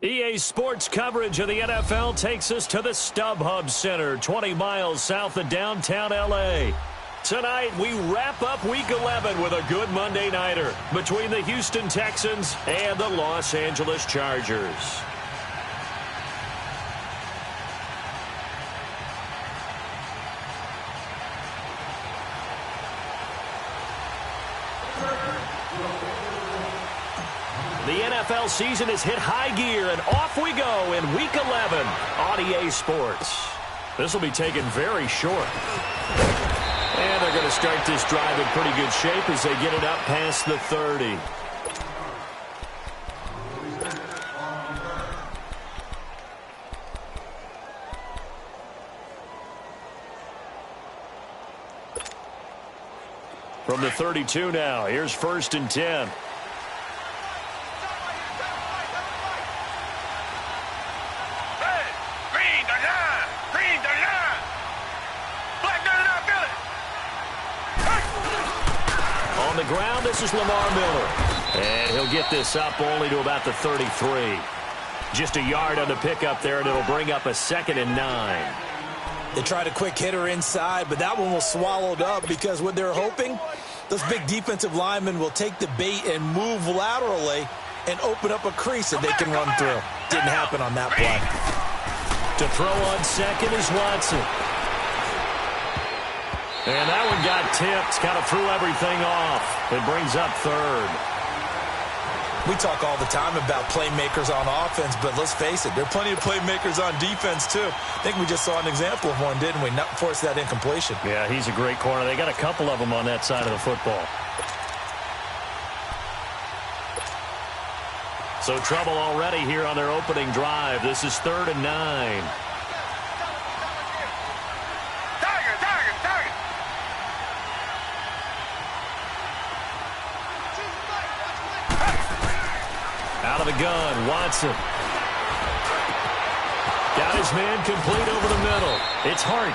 EA Sports coverage of the NFL takes us to the StubHub Center, 20 miles south of downtown L.A. Tonight, we wrap up Week 11 with a good Monday nighter between the Houston Texans and the Los Angeles Chargers. The NFL season has hit high gear, and off we go in Week 11 on EA Sports. This will be taken very short. And they're going to start this drive in pretty good shape as they get it up past the 30. From the 32 now, here's 1st and 10. On the ground, this is Lamar Miller. And he'll get this up only to about the 33. Just a yard on the pickup there, and it'll bring up a 2nd and 9. They tried a quick hitter inside, but that one was swallowed up because what they're hoping, those big defensive linemen will take the bait and move laterally and open up a crease that they can run through. Didn't happen on that play. To throw on 2nd is Watson. And that one got tipped, kind of threw everything off. It brings up 3rd. We talk all the time about playmakers on offense, but let's face it, there are plenty of playmakers on defense, too. I think we just saw an example of one, didn't we? Not force that incompletion. Yeah, he's a great corner. They got a couple of them on that side of the football. So trouble already here on their opening drive. This is 3rd and 9. Out of the gun, Watson. Got his man complete over the middle. It's Hart.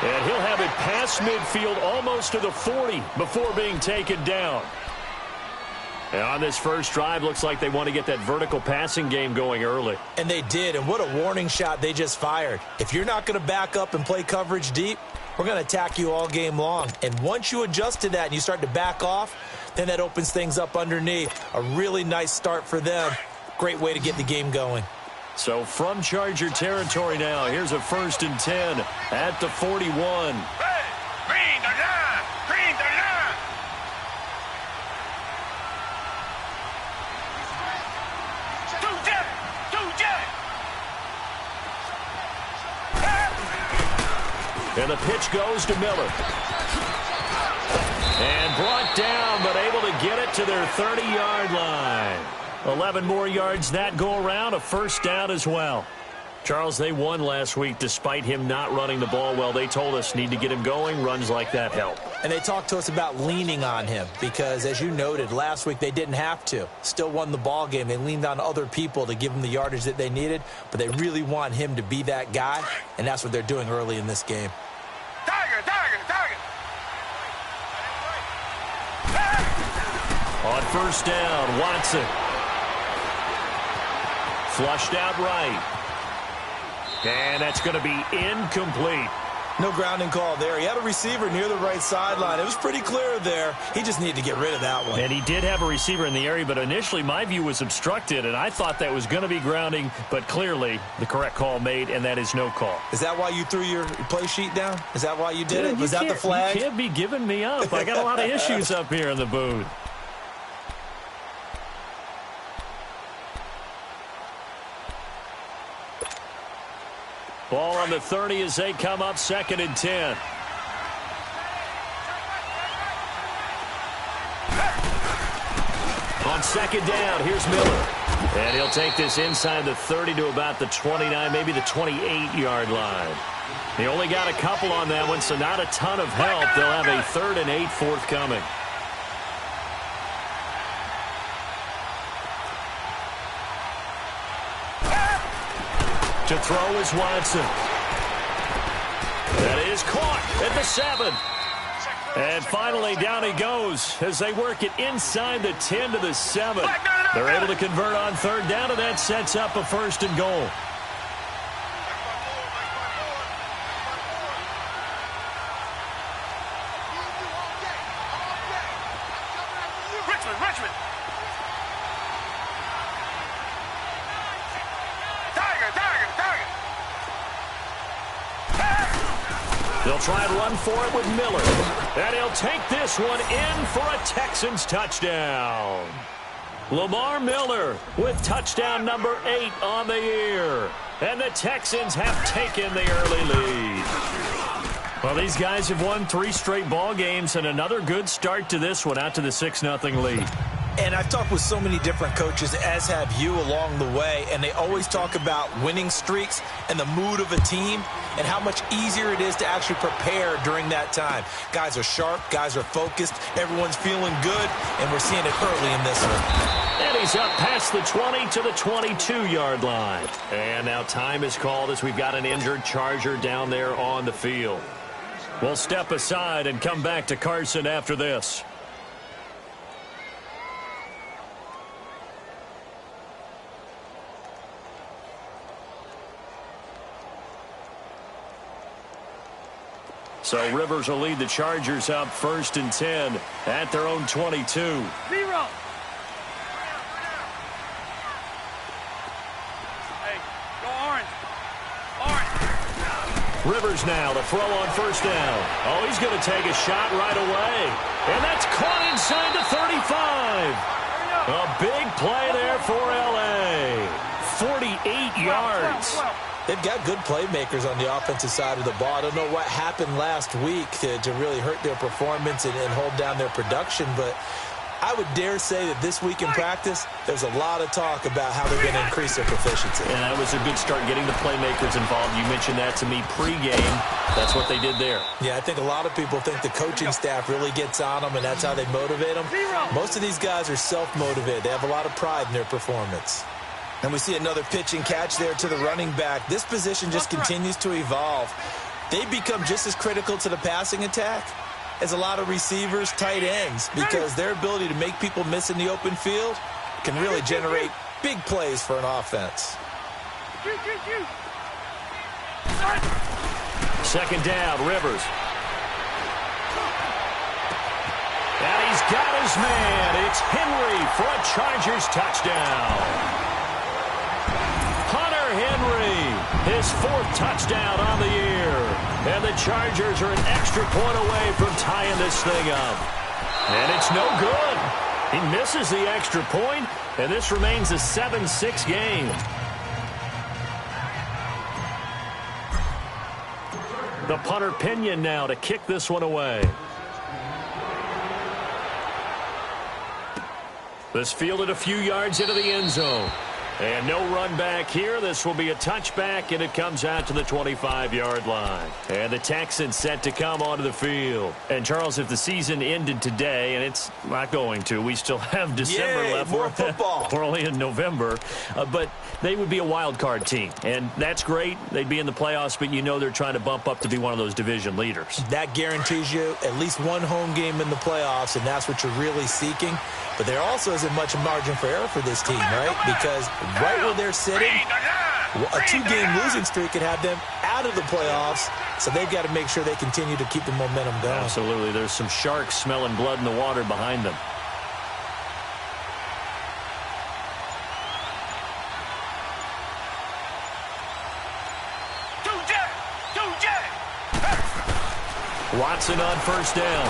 And he'll have it past midfield almost to the 40 before being taken down. And on this first drive, looks like they want to get that vertical passing game going early. And they did, and what a warning shot they just fired. If you're not going to back up and play coverage deep, we're going to attack you all game long. And once you adjust to that and you start to back off, then that opens things up underneath. A really nice start for them. Great way to get the game going. So from Charger territory now, here's a 1st and 10 at the 41. Hey, green the line, green the line. Two jet. And the pitch goes to Miller. And brought down, but able to get it to their 30-yard line. 11 more yards that go around, a 1st down as well. Charles, they won last week despite him not running the ball well. They told us need to get him going. Runs like that help. And they talked to us about leaning on him because, as you noted, last week they didn't have to. Still won the ball game. They leaned on other people to give them the yardage that they needed, but they really want him to be that guy, and that's what they're doing early in this game. Tiger. On 1st down, Watson. Flushed out right. And that's going to be incomplete. No grounding call there. He had a receiver near the right sideline. It was pretty clear there. He just needed to get rid of that one. And he did have a receiver in the area, but initially my view was obstructed, and I thought that was going to be grounding, but clearly the correct call made, and that is no call. Is that why you threw your play sheet down? Is that why you did it? Was that the flag? You can't be giving me up. I got a lot of issues up here in the booth. Ball on the 30 as they come up 2nd and 10. On 2nd down, here's Miller. And he'll take this inside the 30 to about the 29, maybe the 28-yard line. They only got a couple on that one, so not a ton of help. They'll have a 3rd and 8 forthcoming. To throw is Watson. That is caught at the 7. And finally, down he goes as they work it inside the 10 to the 7. They're able to convert on third down, and that sets up a 1st and goal. Richmond. Tiger. They'll try and run for it with Miller. And he'll take this one in for a Texans touchdown. Lamar Miller with touchdown number 8 on the year. And the Texans have taken the early lead. Well, these guys have won 3 straight ball games and another good start to this one out to the 6-0 lead. And I've talked with so many different coaches, as have you, along the way, and they always talk about winning streaks and the mood of a team and how much easier it is to actually prepare during that time. Guys are sharp, guys are focused, everyone's feeling good, and we're seeing it early in this one. And he's up past the 20 to the 22-yard line. And now time is called as we've got an injured Charger down there on the field. We'll step aside and come back to Carson after this. So Rivers will lead the Chargers up 1st and 10 at their own 22. 0. Hey, go orange. Rivers now to throw on 1st down. Oh, he's going to take a shot right away. And that's caught inside the 35. A big play there for L.A. 48 yards. They've got good playmakers on the offensive side of the ball. I don't know what happened last week to really hurt their performance and hold down their production, but I would dare say that this week in practice, there's a lot of talk about how they're going to increase their proficiency. And that was a good start getting the playmakers involved. You mentioned that to me pregame. That's what they did there. Yeah, I think a lot of people think the coaching staff really gets on them, and that's how they motivate them. Most of these guys are self-motivated. They have a lot of pride in their performance. And we see another pitch and catch there to the running back. This position just continues to evolve. They become just as critical to the passing attack as a lot of receivers, tight ends, because their ability to make people miss in the open field can really generate big plays for an offense. 2nd down, Rivers. And he's got his man. It's Henry for a Chargers touchdown. Henry, his 4th touchdown on the year. And the Chargers are an extra point away from tying this thing up. And it's no good. He misses the extra point, and this remains a 7-6 game. The punter Pinion now to kick this one away. This fielded a few yards into the end zone. And no run back here. This will be a touchback, and it comes out to the 25-yard line. And the Texans set to come onto the field. And, Charles, if the season ended today, and it's not going to, we still have December left. More football. We're only in November. But they would be a wild card team. And that's great. They'd be in the playoffs, but you know they're trying to bump up to be one of those division leaders. That guarantees you at least one home game in the playoffs, and that's what you're really seeking. But there also isn't much margin for error for this team, right? Because right where they're sitting, a 2-game losing streak could have them out of the playoffs, so they've got to make sure they continue to keep the momentum going. Absolutely. There's some sharks smelling blood in the water behind them. Watson on 1st down.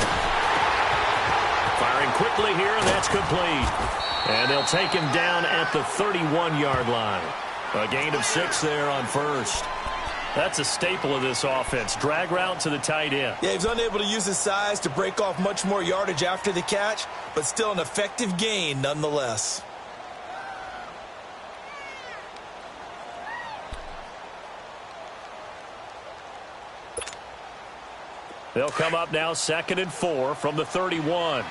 Firing quickly here, and that's complete. And they'll take him down at the 31-yard line. A gain of 6 there on 1st. That's a staple of this offense. Drag route to the tight end. Yeah, he's unable to use his size to break off much more yardage after the catch, but still an effective gain nonetheless. They'll come up now 2nd and 4 from the 31.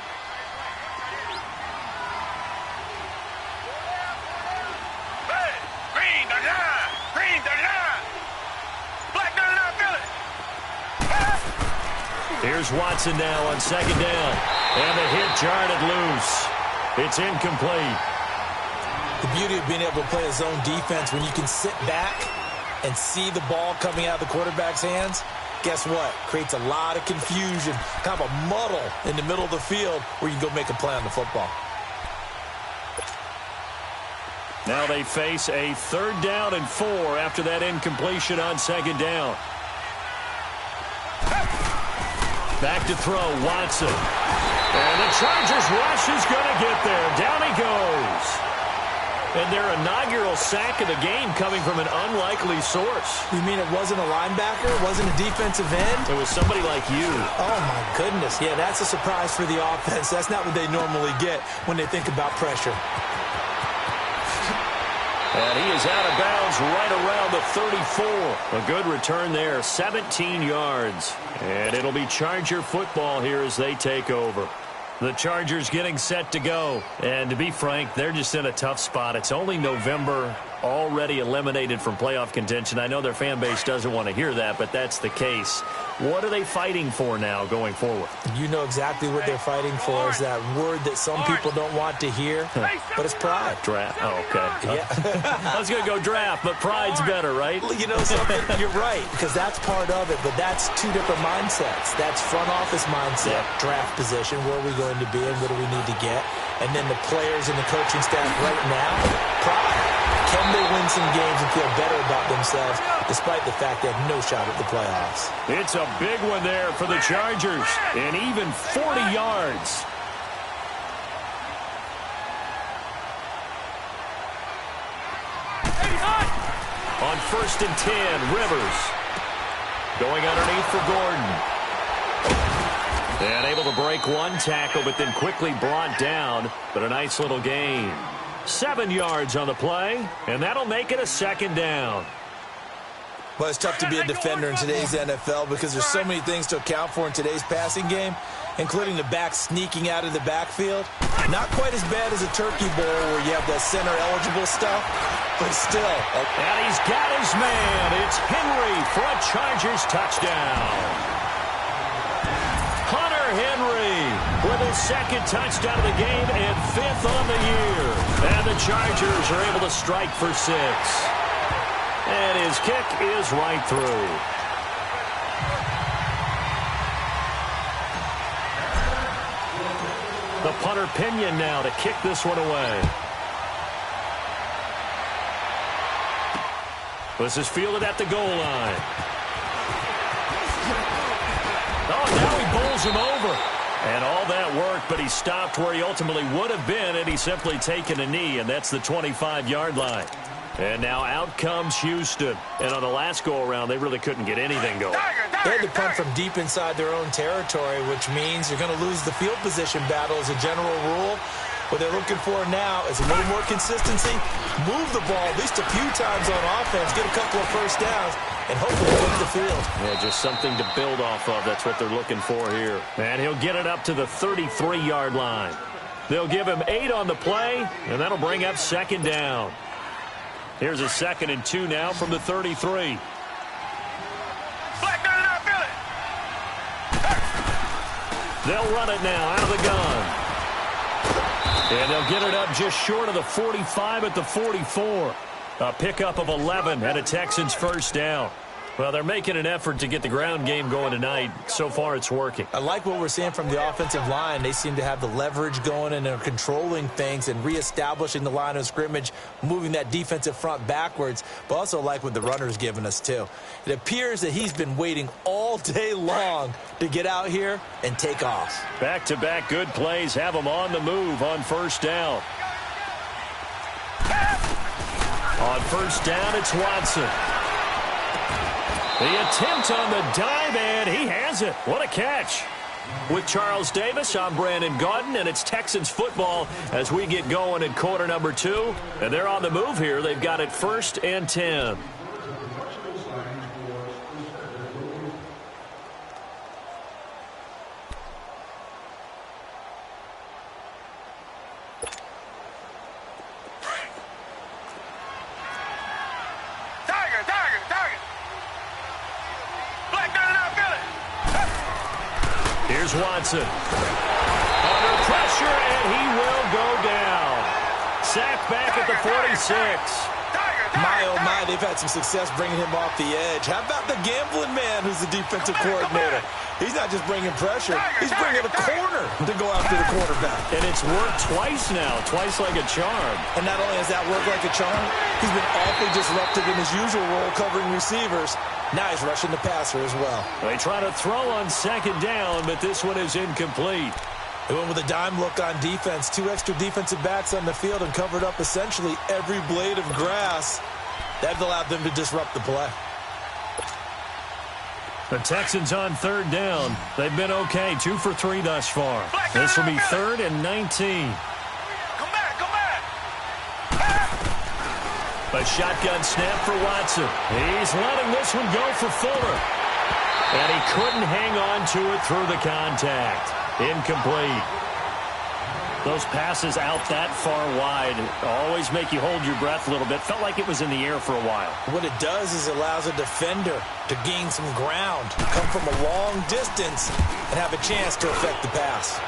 Here's Watson now on second down. And the hit jarred it loose. It's incomplete. The beauty of being able to play a zone defense when you can sit back and see the ball coming out of the quarterback's hands, guess what? Creates a lot of confusion, kind of a muddle in the middle of the field where you can go make a play on the football. Now they face a 3rd down and 4 after that incompletion on second down. Back to throw, Watson. And the Chargers rush is going to get there. Down he goes. And their inaugural sack of the game coming from an unlikely source. You mean it wasn't a linebacker? It wasn't a defensive end? It was somebody like you. Oh, my goodness. Yeah, that's a surprise for the offense. That's not what they normally get when they think about pressure. And he is out of bounds right around the 34. A good return there, 17 yards. And it'll be Charger football here as they take over. The Chargers getting set to go. And to be frank, they're just in a tough spot. It's only November, already eliminated from playoff contention. I know their fan base doesn't want to hear that, but that's the case. What are they fighting for now going forward? You know exactly what they're fighting for. Is that word that some people don't want to hear, but it's pride. Draft. Oh, okay. Yeah. I was going to go draft, but pride's better, right? Well, you know something? You're right, because that's part of it, but that's two different mindsets. That's front office mindset, draft position, where are we going to be and what do we need to get? And then the players and the coaching staff right now, pride. Can they win some games and feel better about themselves despite the fact they have no shot at the playoffs? It's a big one there for the Chargers, and even 40 yards. On 1st and 10, Rivers. Going underneath for Gordon. And able to break one tackle, but then quickly brought down. But a nice little gain. 7 yards on the play, and that'll make it a 2nd down. Well, it's tough to be a defender in today's NFL because there's so many things to account for in today's passing game, including the back sneaking out of the backfield. Not quite as bad as a turkey bowl where you have that center-eligible stuff, but still. And he's got his man. It's Henry for a Chargers touchdown. Henry with his 2nd touchdown of the game and 5th on the year. And the Chargers are able to strike for 6. And his kick is right through. The punter Pinion now to kick this one away. This is fielded at the goal line. Oh, now he bowls him over. And all that worked, but he stopped where he ultimately would have been, and he's simply taken a knee, and that's the 25-yard line. And now out comes Houston. And on the last go-around, they really couldn't get anything going. They had to punt from deep inside their own territory, which means you're going to lose the field position battle as a general rule. What they're looking for now is a little more consistency, move the ball at least a few times on offense, get a couple of first downs, and hopefully take the field. Yeah, just something to build off of. That's what they're looking for here. And he'll get it up to the 33-yard line. They'll give him 8 on the play, and that'll bring up 2nd down. Here's a 2nd and 2 now from the 33. They'll run it now out of the gun. And they'll get it up just short of the 45 at the 44. A pickup of 11 and a Texans 1st down. Well, they're making an effort to get the ground game going tonight. So far, it's working. I like what we're seeing from the offensive line. They seem to have the leverage going and are controlling things and reestablishing the line of scrimmage, moving that defensive front backwards, but also like what the runner's giving us, too. It appears that he's been waiting all day long to get out here and take off. Back-to-back good plays have him on the move on 1st down. On 1st down, it's Watson. The attempt on the dive, and he has it. What a catch. With Charles Davis, I'm Brandon Gaudin, and it's Texans football as we get going in quarter number 2. And they're on the move here. They've got it 1st and 10. Here's Watson. Under pressure, and he will go down. Sacked back at the 46. My, oh my, they've had some success bringing him off the edge. How about the gambling man who's the defensive coordinator? He's not just bringing pressure, he's bringing a corner to go after the quarterback. And it's worked twice now, twice like a charm. And not only has that worked like a charm, he's been awfully disruptive in his usual role covering receivers. Now he's rushing the passer as well. They try to throw on second down, but this one is incomplete. They went with a dime look on defense. 2 extra defensive backs on the field and covered up essentially every blade of grass. That allowed them to disrupt the play. The Texans on third down. They've been okay, 2 for 3 thus far. This will be 3rd and 19. Come back. A shotgun snap for Watson. He's letting this one go for Fuller. And he couldn't hang on to it through the contact. Incomplete. Those passes out that far wide always make you hold your breath a little bit. Felt like it was in the air for a while. What it does is it allows a defender to gain some ground, come from a long distance, and have a chance to affect the pass.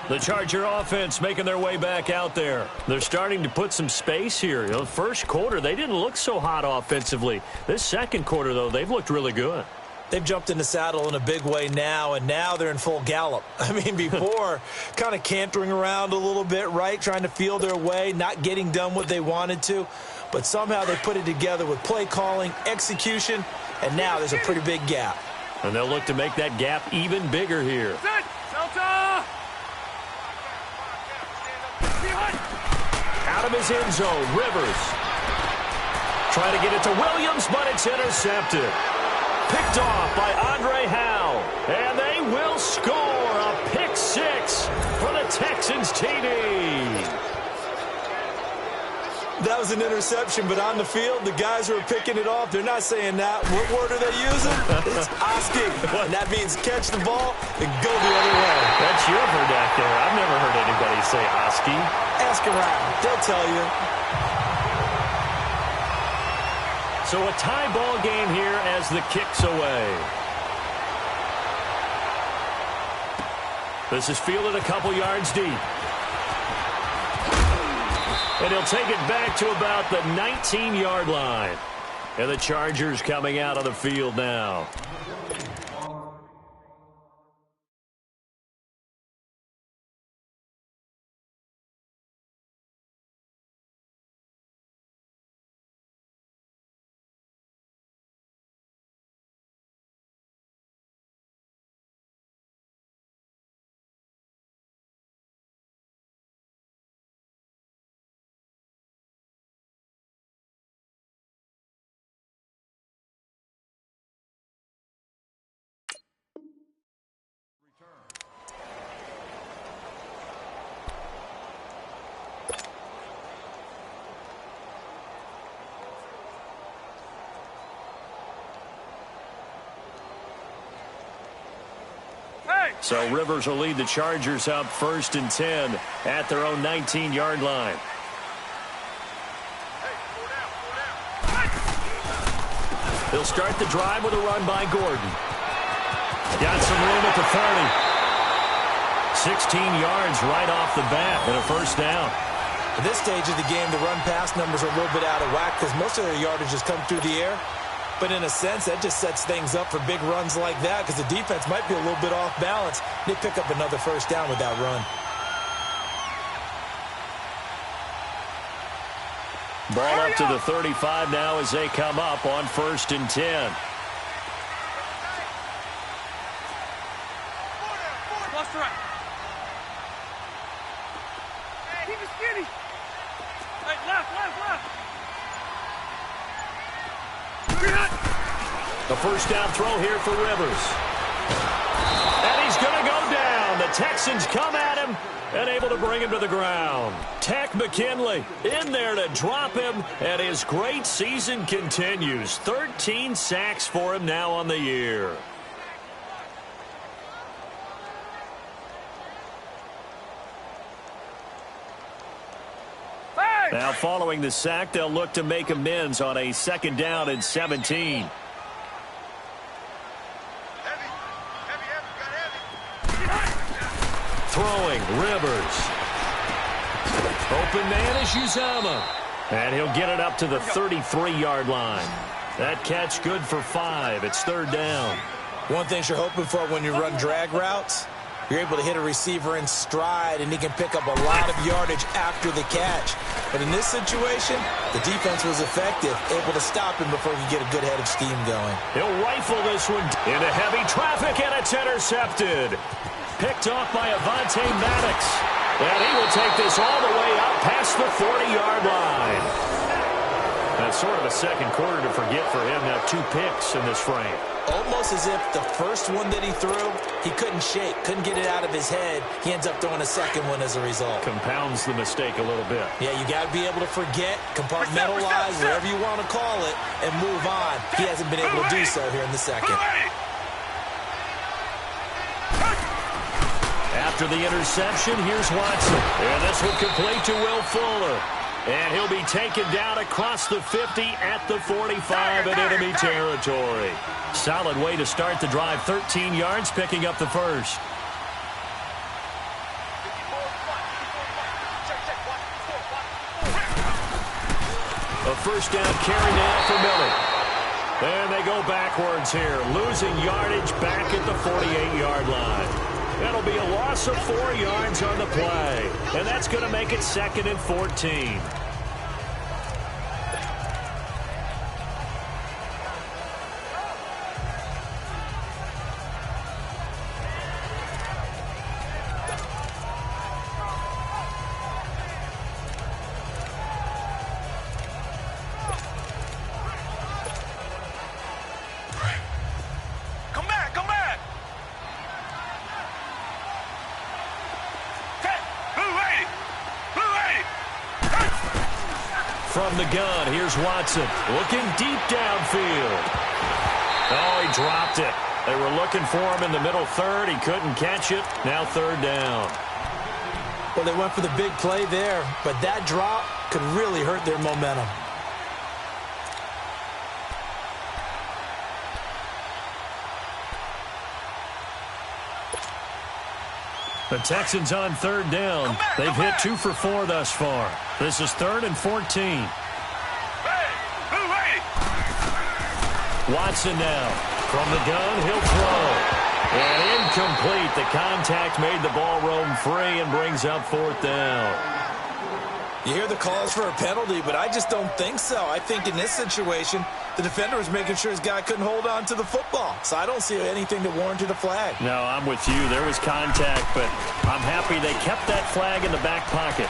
The Charger offense making their way back out there. They're starting to put some space here. The first quarter, they didn't look so hot offensively. This second quarter, though, they've looked really good. They've jumped in the saddle in a big way now, and now they're in full gallop. I mean, before, kind of cantering around a little bit, right, trying to feel their way, not getting done what they wanted to. But somehow they put it together with play calling, execution, and now there's a pretty big gap. And they'll look to make that gap even bigger here. Out of his end zone, Rivers. Trying to get it to Williams, but it's intercepted. Picked off by Andre Howe. And they will score a pick 6 for the Texans TD. That was an interception, but on the field, the guys who are picking it off, they're not saying that. What word are they using? It's asking. And that means catch the ball and go the other way. That's your vernacular. I've never heard anybody say Husky. Ask around. They'll tell you. So a tie ball game here as the kick's away. This is fielded a couple yards deep. And he'll take it back to about the 19-yard line. And the Chargers coming out of the field now. So Rivers will lead the Chargers up 1st and 10 at their own 19-yard line. He'll start the drive with a run by Gordon. Got some room at the 30. 16 yards right off the bat and a first down. At this stage of the game, the run-pass numbers are a little bit out of whack because most of their yardage has come through the air. But in a sense, that just sets things up for big runs like that because the defense might be a little bit off balance. They pick up another first down with that run. Ball up to the 35 now as they come up on 1st and 10. Keep it skinny. Hey, left. A first down throw here for Rivers. And he's going to go down. The Texans come at him and able to bring him to the ground. Takk McKinley in there to drop him, and his great season continues. 13 sacks for him now on the year. Hey! Now following the sack, they'll look to make amends on a 2nd down and 17. Throwing, Rivers. Open man is Uzama. And he'll get it up to the 33-yard line. That catch good for 5. It's 3rd down. One thing you're hoping for when you run drag routes, you're able to hit a receiver in stride, and he can pick up a lot of yardage after the catch. But in this situation, the defense was effective, able to stop him before he could get a good head of steam going. He'll rifle this one into heavy traffic, and it's intercepted. Picked off by Avonte Maddox. And he will take this all the way up past the 40-yard line. That's sort of a second quarter to forget for him. Now 2 picks in this frame. Almost as if the first one that he threw, he couldn't shake, couldn't get it out of his head. He ends up throwing a second one as a result. Compounds the mistake a little bit. Yeah, you got to be able to forget, compartmentalize, whatever you want to call it, and move on. He hasn't been able to do so here in the second. After the interception, here's Watson. And this will complete to Will Fuller. And he'll be taken down across the 50 at the 45 in enemy territory. Solid way to start the drive. 13 yards, picking up the first. A first down carry now for Miller. And they go backwards here, losing yardage back at the 48-yard line. That'll be a loss of 4 yards on the play. And that's going to make it 2nd and 14. From the gun, here's Watson, looking deep downfield. Oh, he dropped it. They were looking for him in the middle third. He couldn't catch it. Now 3rd down. Well, they went for the big play there, but that drop could really hurt their momentum. The Texans on 3rd down. They've hit 2 for 4 thus far. This is 3rd and 14. Watson now. From the gun, he'll throw. And incomplete. The contact made the ball roam free and brings up 4th down. You hear the calls for a penalty, but I just don't think so. I think in this situation, the defender was making sure his guy couldn't hold on to the football. So I don't see anything that warranted a flag. No, I'm with you. There was contact, but I'm happy they kept that flag in the back pocket.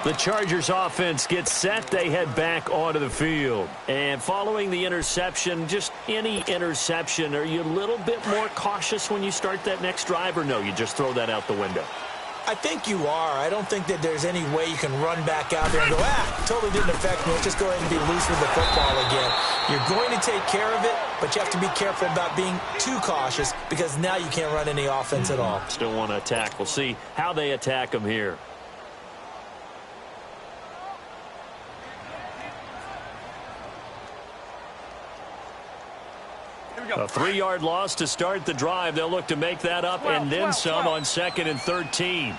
The Chargers offense gets set. They head back onto the field. And following the interception, just any interception, are you a little bit more cautious when you start that next drive, or no, you just throw that out the window? I think you are. I don't think that there's any way you can run back out there and go, totally didn't affect me. Let's just go ahead and be loose with the football again. You're going to take care of it, but you have to be careful about being too cautious because now you can't run any offense at all. Still want to attack. We'll see how they attack them here. A 3-yard loss to start the drive. They'll look to make that up and then some on 2nd and 13.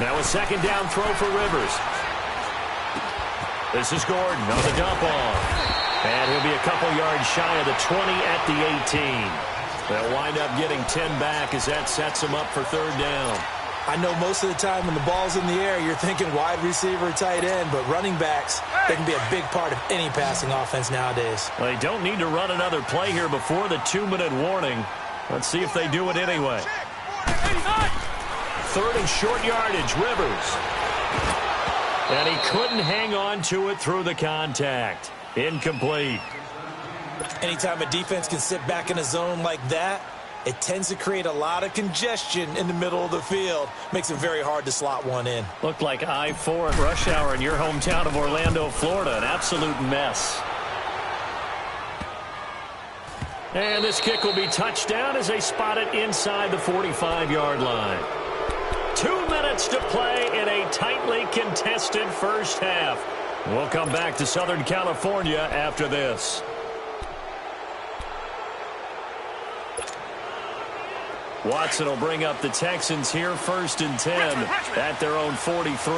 Now a 2nd down throw for Rivers. This is Gordon on the dump off. And he'll be a couple yards shy of the 20 at the 18. They'll wind up getting 10 back as that sets them up for 3rd down. I know most of the time when the ball's in the air, you're thinking wide receiver, tight end, but running backs, they can be a big part of any passing offense nowadays. Well, they don't need to run another play here before the 2-minute warning. Let's see if they do it anyway. 3rd and short yardage, Rivers. And he couldn't hang on to it through the contact. Incomplete. Anytime a defense can sit back in a zone like that, It tends to create a lot of congestion in the middle of the field. Makes it very hard to slot one in. Looked like I-4 at rush hour in your hometown of Orlando, Florida. An absolute mess. And this kick will be touched down as they spot it inside the 45-yard line. 2 minutes to play in a tightly contested first half. We'll come back to Southern California after this. Watson will bring up the Texans here, 1st and 10 at their own 43.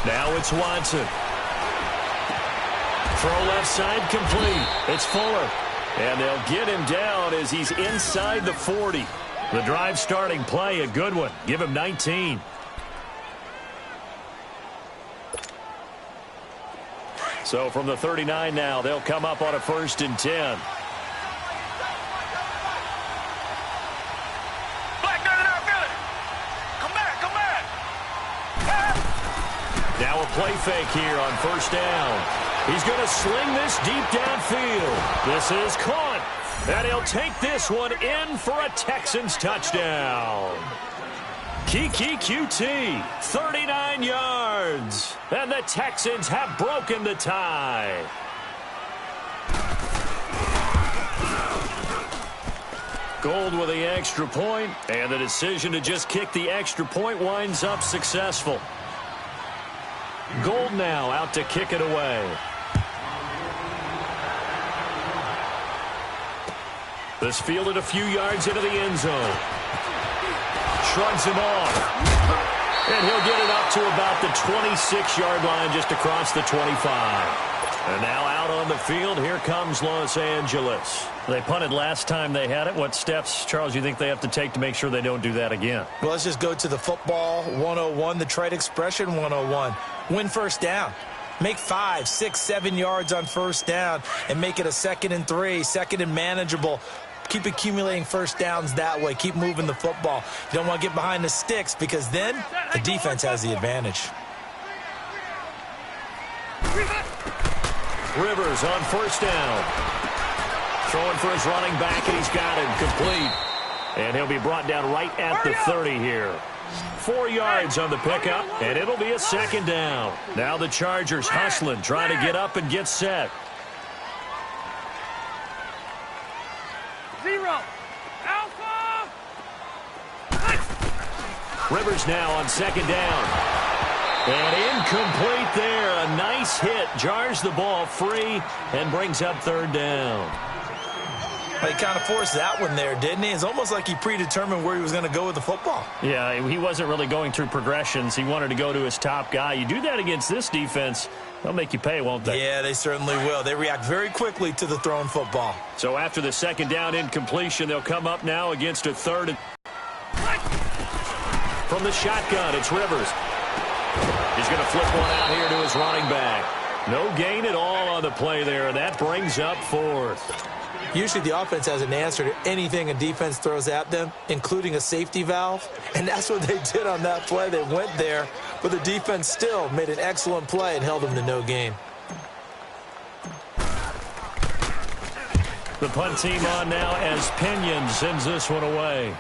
Now it's Watson. Throw left side complete. It's Fuller. And they'll get him down as he's inside the 40. The drive starting play, a good one. Give him 19. So from the 39 now, they'll come up on a 1st and 10. Now a play fake here on 1st down. He's going to sling this deep downfield. This is caught. And he'll take this one in for a Texans touchdown. Kiki QT, 39 yards. And the Texans have broken the tie. Gold with the extra point, and the decision to just kick the extra point winds up successful. Gold now out to kick it away. This fielded a few yards into the end zone. Shrugs him off. And he'll get it up to about the 26-yard line just across the 25. And now out on the field, here comes Los Angeles. They punted last time they had it. What steps, Charles, you think they have to take to make sure they don't do that again? Well, let's just go to the football 101, the trade expression 101. Win 1st down. Make 5, 6, 7 yards on 1st down and make it a 2nd and 3, 2nd and manageable. Keep accumulating 1st downs that way. Keep moving the football. You don't want to get behind the sticks because then the defense has the advantage. Rivers on 1st down. Throwing for his running back, and he's got him complete. And he'll be brought down right at the 30 here. 4 yards on the pickup, and it'll be a 2nd down. Now the Chargers hustling, trying to get up and get set. Rivers now on 2nd down. And incomplete there. A nice hit. Jars the ball free and brings up 3rd down. He kind of forced that one there, didn't he? It's almost like he predetermined where he was going to go with the football. Yeah, he wasn't really going through progressions. He wanted to go to his top guy. You do that against this defense, they'll make you pay, won't they? Yeah, they certainly will. They react very quickly to the thrown football. So after the 2nd down incompletion, they'll come up now against a 3rd. From the shotgun, it's Rivers. He's going to flip one out here to his running back. No gain at all on the play there, and that brings up 4th. Usually the offense has an answer to anything a defense throws at them, including a safety valve. And that's what they did on that play. They went there, but the defense still made an excellent play and held them to no gain. The punt team on now as Pinion sends this one away.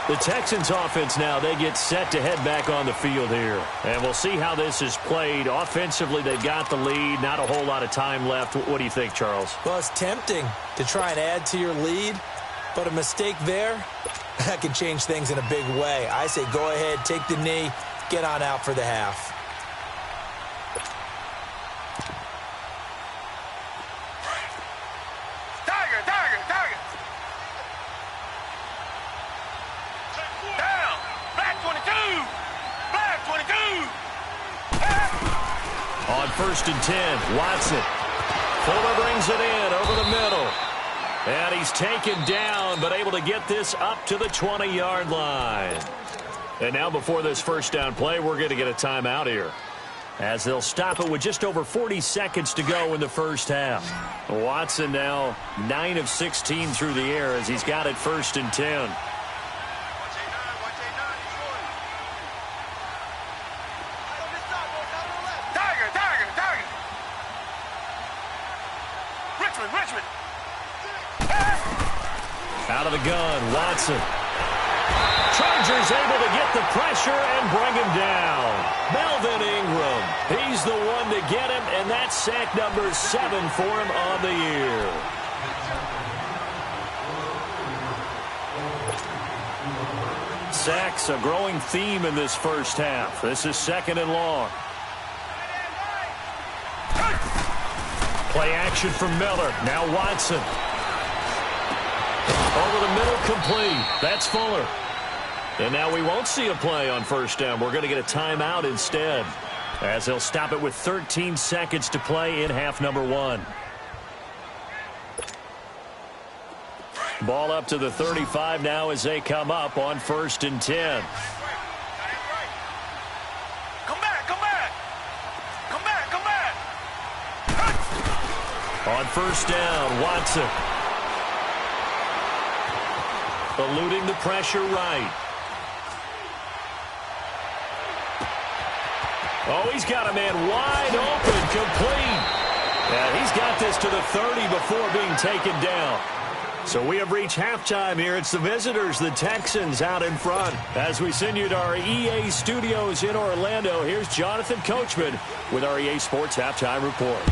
The Texans offense now, they get set to head back on the field here. And we'll see how this is played. Offensively, they've got the lead. Not a whole lot of time left. What do you think, Charles? Well, it's tempting to try and add to your lead, but a mistake there, that can change things in a big way. I say go ahead, take the knee, get on out for the half. On 1st and 10, Watson. Fuller brings it in over the middle. And he's taken down, but able to get this up to the 20-yard line. And now before this 1st down play, we're going to get a timeout here, as they'll stop it with just over 40 seconds to go in the 1st half. Watson now 9 of 16 through the air as he's got it 1st and 10. Richmond. Out of the gun, Watson. Chargers able to get the pressure and bring him down. Melvin Ingram, he's the one to get him, and that's sack number 7 for him on the year. Sacks, a growing theme in this first half. This is 2nd and long. Play action from Miller. Now Watson. Over the middle, complete. That's Fuller. And now we won't see a play on first down. We're going to get a timeout instead, as they'll stop it with 13 seconds to play in half number 1. Ball up to the 35 now as they come up on 1st and 10. Come back, come back. Come back, come back. On first down, Watson. Eluding the pressure right. Oh, he's got a man wide open, complete. Yeah, he's got this to the 30 before being taken down. So we have reached halftime here. It's the visitors, the Texans, out in front. As we send you to our EA studios in Orlando, here's Jonathan Coachman with our EA Sports Halftime Report.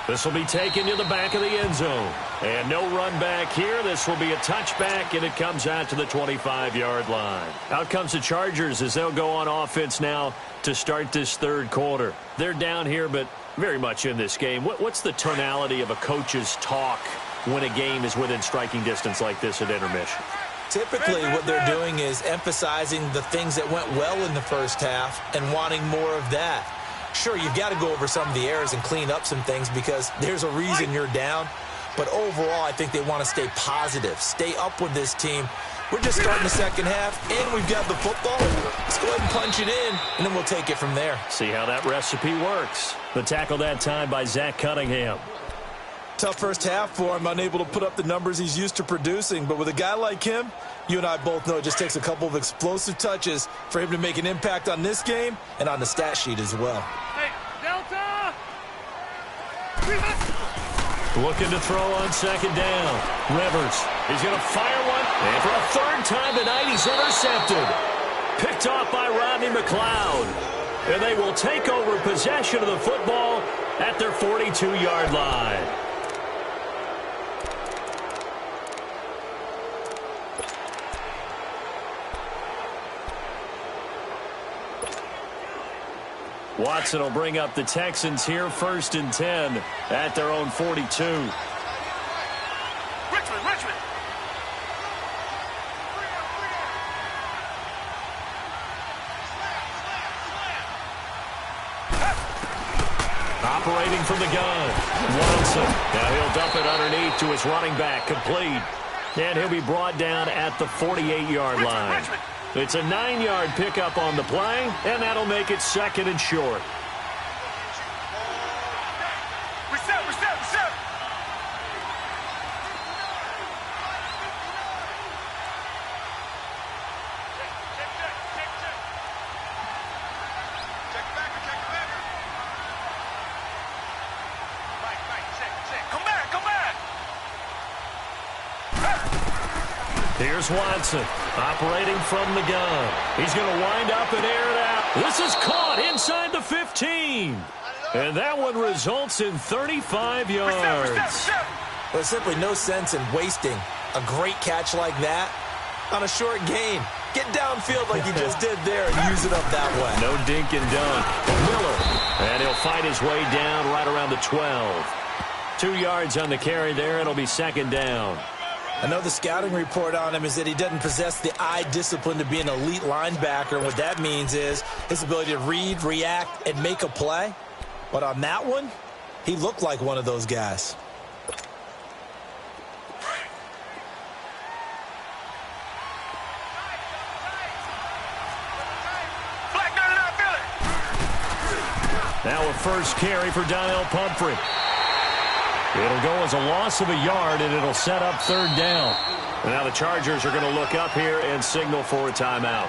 This will be taken to the back of the end zone. And no run back here. This will be a touchback, and it comes out to the 25-yard line. Out comes the Chargers as they'll go on offense now to start this third quarter. They're down here, but very much in this game. What's the tonality of a coach's talk when a game is within striking distance like this at intermission? Typically, what they're doing is emphasizing the things that went well in the first half and wanting more of that. Sure, you've got to go over some of the errors and clean up some things because there's a reason you're down. But overall, I think they want to stay positive, stay up with this team. We're just starting the second half, and we've got the football. Let's go ahead and punch it in, and then we'll take it from there. See how that recipe works. The tackle that time by Zach Cunningham. Tough first half for him, unable to put up the numbers he's used to producing. But with a guy like him, you and I both know it just takes a couple of explosive touches for him to make an impact on this game and on the stat sheet as well. Hey, Delta! Looking to throw on second down. Rivers, he's going to fire one. And for a third time tonight, he's intercepted. Picked off by Rodney McLeod. And they will take over possession of the football at their 42-yard line. Watson will bring up the Texans here, 1st and 10 at their own 42. Richmond! Operating from the gun, Watson. Now he'll dump it underneath to his running back, complete. And he'll be brought down at the 48-yard line. It's a 9-yard pickup on the play, and that'll make it 2nd and short. Reset! Check back. Mike, come back! Here's Watson, operating from the gun. He's going to wind up and air it out. This is caught inside the 15. And that one results in 35 yards. There's simply no sense in wasting a great catch like that on a short gain. Get downfield like you just did there and use it up that way. No dink and dunk. Miller, and he'll fight his way down right around the 12. 2 yards on the carry there. It'll be 2nd down. I know the scouting report on him is that he doesn't possess the eye discipline to be an elite linebacker. And what that means is his ability to read, react, and make a play. But on that one, he looked like one of those guys. Now a first carry for Donnell Pumphrey. It'll go as a loss of a yard, and it'll set up 3rd down. And now the Chargers are going to look up here and signal for a timeout.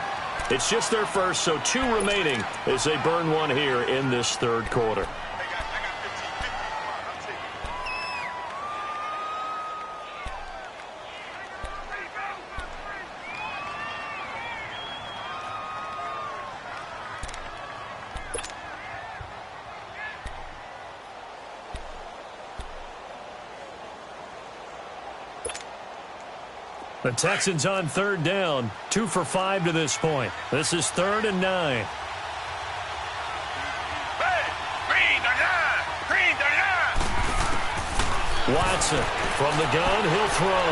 It's just their first, so 2 remaining as they burn one here in this 3rd quarter. The Texans on third down, 2 for 5 to this point. This is 3rd and 9. Watson from the gun, he'll throw.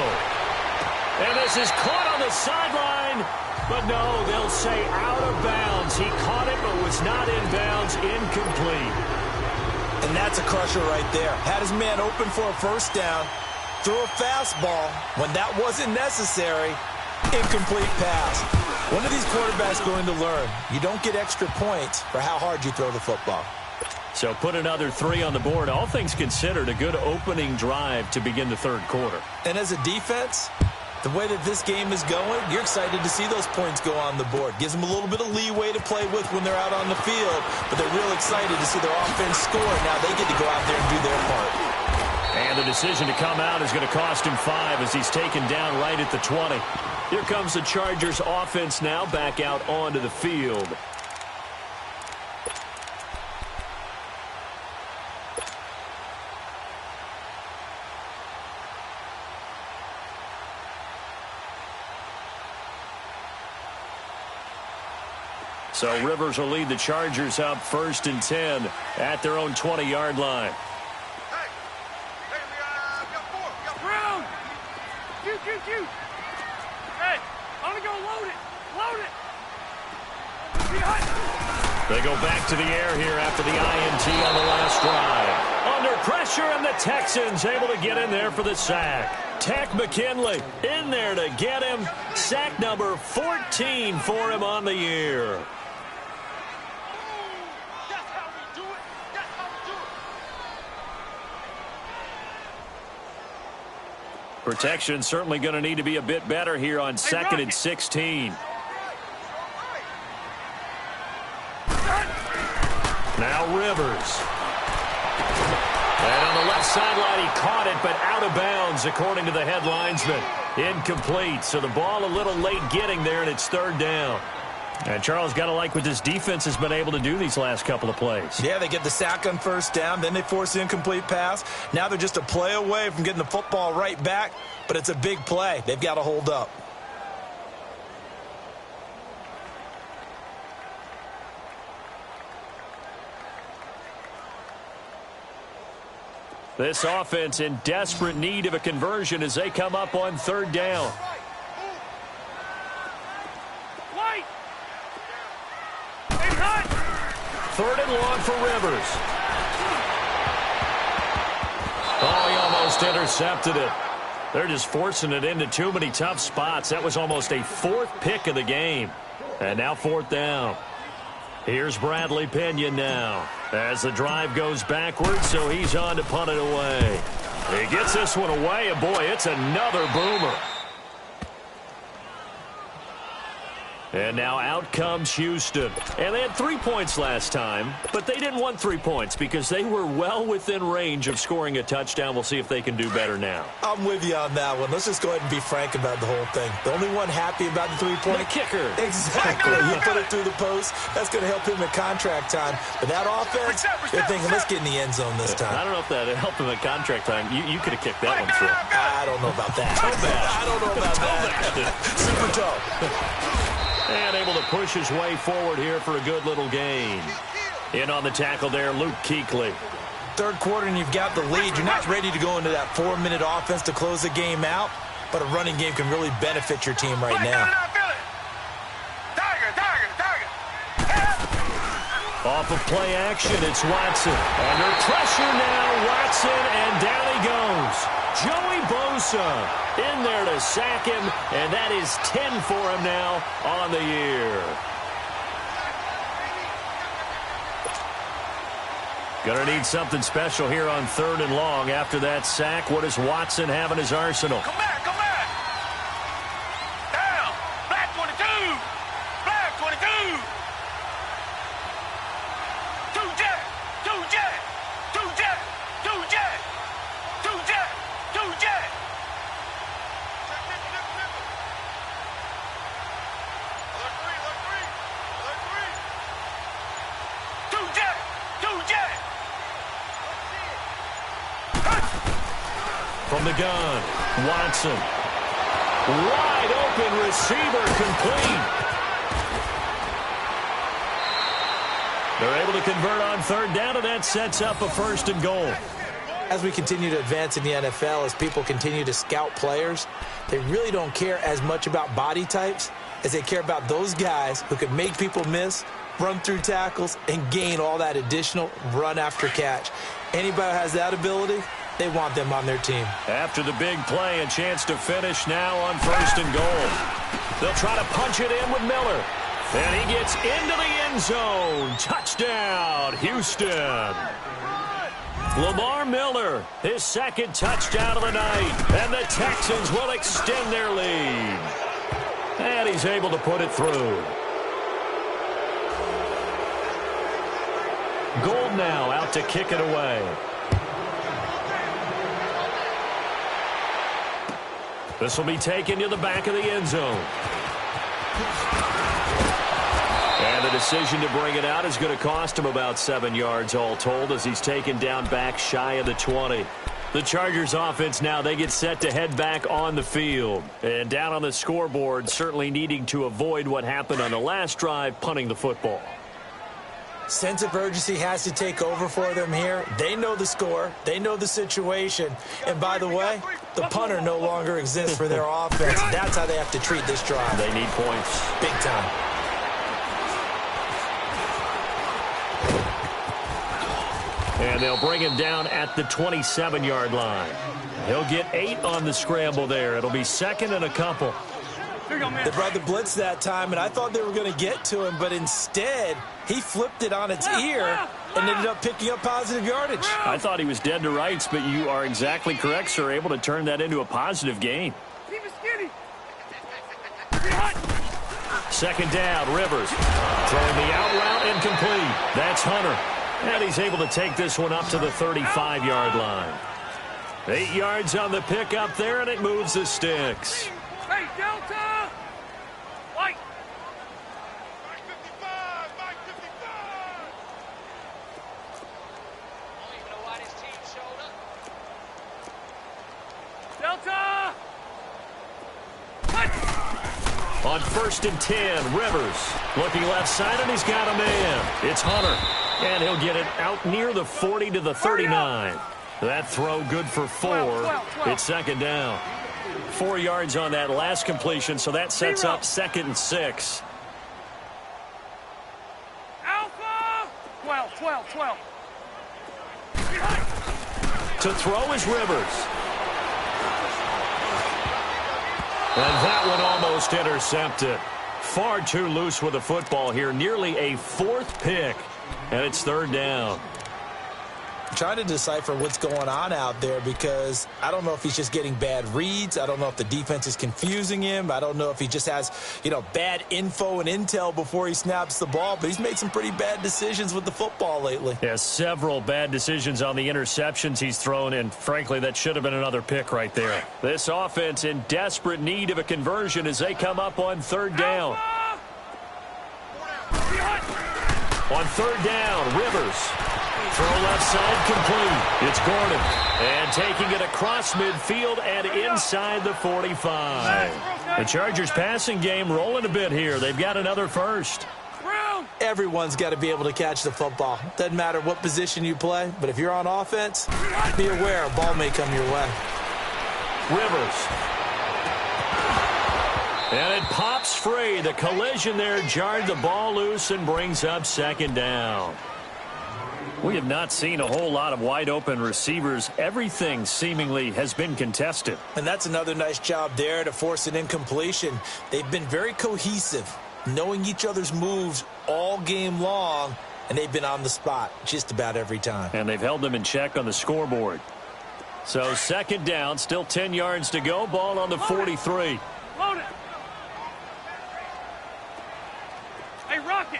And this is caught on the sideline. But no, they'll say out of bounds. He caught it but was not in bounds, incomplete. And that's a crusher right there. Had his man open for a first down, threw a fastball. When that wasn't necessary, incomplete pass. When are these quarterbacks going to learn? You don't get extra points for how hard you throw the football. So put another 3 on the board. All things considered, a good opening drive to begin the third quarter. And as a defense, the way that this game is going, you're excited to see those points go on the board. Gives them a little bit of leeway to play with when they're out on the field, but they're real excited to see their offense score. Now they get to go out there and do their part. And the decision to come out is going to cost him 5 as he's taken down right at the 20. Here comes the Chargers offense now back out onto the field. So Rivers will lead the Chargers up 1st and 10 at their own 20-yard line. Hey, I'm gonna go load it. Load it. They go back to the air here after the INT on the last drive. Under pressure, and the Texans able to get in there for the sack. Tech McKinley in there to get him. Sack number 14 for him on the year. Protection certainly going to need to be a bit better here on 2nd and 16. Now Rivers. And on the left sideline, he caught it, but out of bounds, according to the head linesman. Incomplete. So the ball a little late getting there, and it's 3rd down. And Charles, got to like what this defense has been able to do these last couple of plays. Yeah, they get the sack on 1st down, then they force the incomplete pass. Now they're just a play away from getting the football right back, but it's a big play. They've got to hold up. This offense in desperate need of a conversion as they come up on 3rd down. Third and long for Rivers. Oh, he almost intercepted it. They're just forcing it into too many tough spots. That was almost a 4th pick of the game. And now 4th down. Here's Bradley Pinion now as the drive goes backwards, so he's on to punt it away. He gets this one away, and boy, it's another boomer. And now out comes Houston. And they had 3 points last time, but they didn't want 3 points because they were well within range of scoring a touchdown. We'll see if they can do better now. I'm with you on that one. Let's just go ahead and be frank about the whole thing. The only one happy about the 3-point. The kicker. Exactly. You put it through the post. That's going to help him in contract time. But that offense, they're thinking, let's get in the end zone this time. I don't know if that helped him at contract time. You could have kicked that one through. I don't know about that. I don't know about that. Super toe. And able to push his way forward here for a good little gain. In on the tackle there, Luke Kuechly. 3rd quarter and you've got the lead. You're not ready to go into that 4-minute offense to close the game out, but a running game can really benefit your team right now. Off of play action, it's Watson. Under pressure now, Watson, and down he goes. Joey Bosa in there to sack him, and that is 10 for him now on the year. Gonna need something special here on 3rd and long. After that sack, what does Watson have in his arsenal? Come back, come back. Down. Black 22. Black 22. 2 jet. 2 jet. 2 jet. 2 jet. 2 jet. 2 jet. From the gun, Watson. Wide open receiver, complete. They're able to convert on third down, and that sets up a 1st and goal. As we continue to advance in the NFL, as people continue to scout players, they really don't care as much about body types as they care about those guys who can make people miss, run through tackles, and gain all that additional run after catch. Anybody who has that ability, they want them on their team. After the big play, a chance to finish now on 1st and goal. They'll try to punch it in with Miller. And he gets into the end zone. Touchdown, Houston. Lamar Miller, his 2nd touchdown of the night. And the Texans will extend their lead. And he's able to put it through. Gold now out to kick it away. This will be taken to the back of the end zone. And the decision to bring it out is going to cost him about 7 yards all told as he's taken down back shy of the 20. The Chargers offense now, they get set to head back on the field. And down on the scoreboard, certainly needing to avoid what happened on the last drive, punting the football. Sense of urgency has to take over for them here. They know the score. They know the situation. And by the way, the punter no longer exists for their offense. That's how they have to treat this drive. They need points. Big time. And they'll bring him down at the 27-yard line. He'll get 8 on the scramble there. It'll be 2nd and a couple. They brought the blitz that time, and I thought they were going to get to him, but instead, he flipped it on its ear and ended up picking up positive yardage. I thought he was dead to rights, but you are exactly correct, sir. Able to turn that into a positive gain. Keep it skinny. 2nd down, Rivers. Throwing the out route incomplete. That's Hunter. And he's able to take this one up to the 35-yard line. 8 yards on the pickup there, and it moves the sticks. Hey, Delta! White! Delta! On 1st and 10, Rivers looking left side, and he's got a man. It's Hunter, and he'll get it out near the 40 to the 39. That throw good for 4. It's 2nd down. 4 yards on that last completion, so that sets up 2nd and 6. Alpha! 12. To throw is Rivers. And that one almost intercepted. Far too loose with the football here. Nearly a 4th pick. And it's 3rd down. I'm trying to decipher what's going on out there because I don't know if he's just getting bad reads. I don't know if the defense is confusing him. I don't know if he just has, bad info and intel before he snaps the ball. But he's made some pretty bad decisions with the football lately. Yeah, several bad decisions on the interceptions he's thrown. And frankly, that should have been another pick right there. This offense in desperate need of a conversion as they come up on 3rd down. On 3rd down, Rivers. Throw left side complete. It's Gordon. And taking it across midfield and inside the 45. The Chargers passing game rolling a bit here. They've got another 1st. Everyone's got to be able to catch the football. Doesn't matter what position you play, but if you're on offense, be aware a ball may come your way. Rivers. And it pops free. The collision there jarred the ball loose and brings up 2nd down. We have not seen a whole lot of wide-open receivers. Everything seemingly has been contested. And that's another nice job there to force an incompletion. They've been very cohesive, knowing each other's moves all game long, and they've been on the spot just about every time. And they've held them in check on the scoreboard. So 2nd down, still 10 yards to go. Ball on the 43. Load it. Hey, Rocket.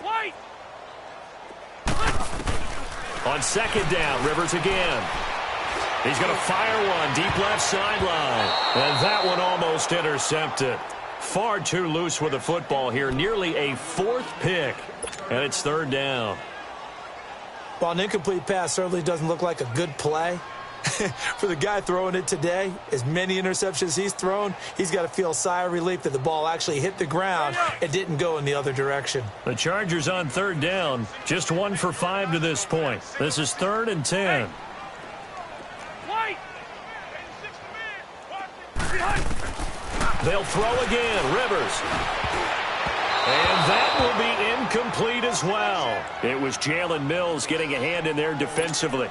White. On 2nd down, Rivers again. He's going to fire one deep left sideline. And that one almost intercepted. Far too loose with the football here. Nearly a 4th pick. And it's 3rd down. While an incomplete pass certainly doesn't look like a good play, For the guy throwing it today, as many interceptions he's thrown, he's got to feel a sigh of relief that the ball actually hit the ground and didn't go in the other direction. The Chargers on third down, just 1 for 5 to this point. This is 3rd and 10. They'll throw again, Rivers. And that will be incomplete as well. It was Jalen Mills getting a hand in there defensively.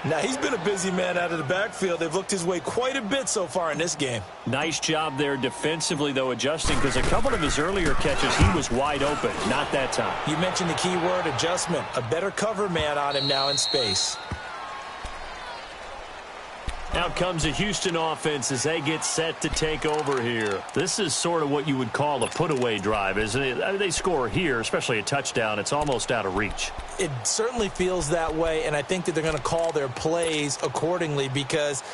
Now, he's been a busy man out of the backfield. They've looked his way quite a bit so far in this game. Nice job there defensively, though, adjusting, because a couple of his earlier catches, he was wide open. Not that time. You mentioned the key word, adjustment. A better cover man on him now in space. Out comes the Houston offense as they get set to take over here. This is sort of what you would call a put-away drive, isn't it? I mean, they score here, especially a touchdown. It's almost out of reach. It certainly feels that way, and I think that they're going to call their plays accordingly, because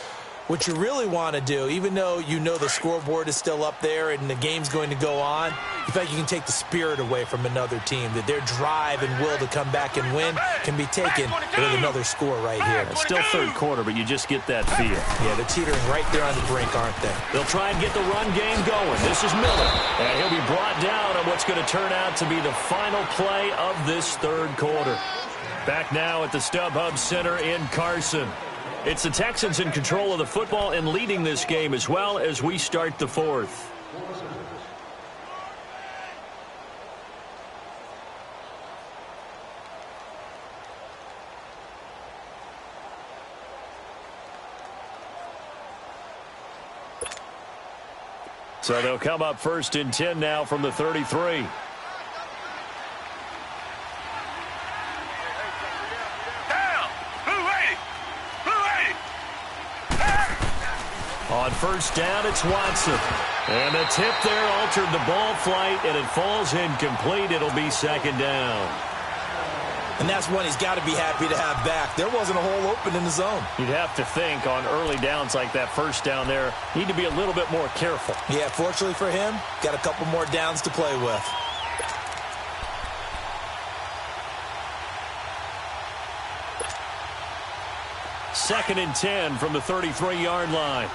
what you really want to do, even though you know the scoreboard is still up there and the game's going to go on, you feel like you can take the spirit away from another team, that their drive and will to come back and win can be taken with another score right here. It's still third quarter, but you just get that feel. Yeah, they're teetering right there on the brink, aren't they? They'll try and get the run game going. This is Miller, and he'll be brought down on what's going to turn out to be the final play of this third quarter. Back now at the StubHub Center in Carson. It's the Texans in control of the football and leading this game as well as we start the fourth. So they'll come up 1st and 10 now from the 33. On 1st down, it's Watson. And the tip there altered the ball flight, and it falls incomplete. It'll be 2nd down. And that's one he's got to be happy to have back. There wasn't a hole open in the zone. You'd have to think on early downs like that 1st down there, need to be a little bit more careful. Yeah, fortunately for him, got a couple more downs to play with. Second and 10 from the 33-yard line.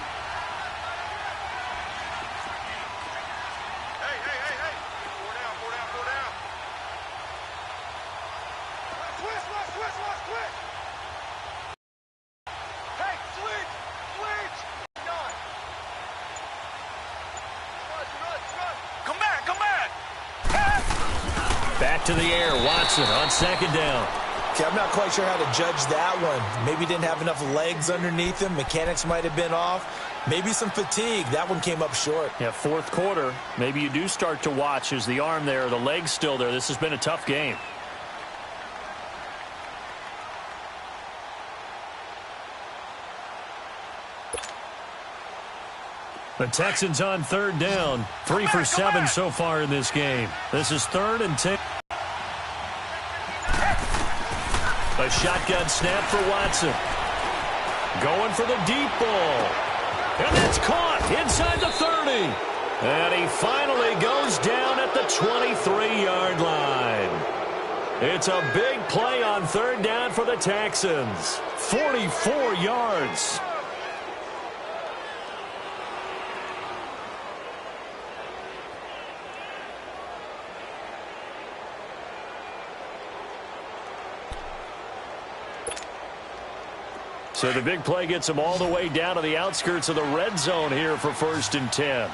Back to the air, Watson on 2nd down. Okay, I'm not quite sure how to judge that one. Maybe didn't have enough legs underneath him. Mechanics might have been off. Maybe some fatigue. That one came up short. Yeah, 4th quarter. Maybe you do start to watch. Is the arm there, the leg's still there? This has been a tough game. The Texans on 3rd down. 3 for 7 so far in this game. This is 3rd and 10. A shotgun snap for Watson. Going for the deep ball. And that's caught inside the 30. And he finally goes down at the 23-yard line. It's a big play on 3rd down for the Texans. 44 yards. So the big play gets them all the way down to the outskirts of the red zone here for 1st and 10.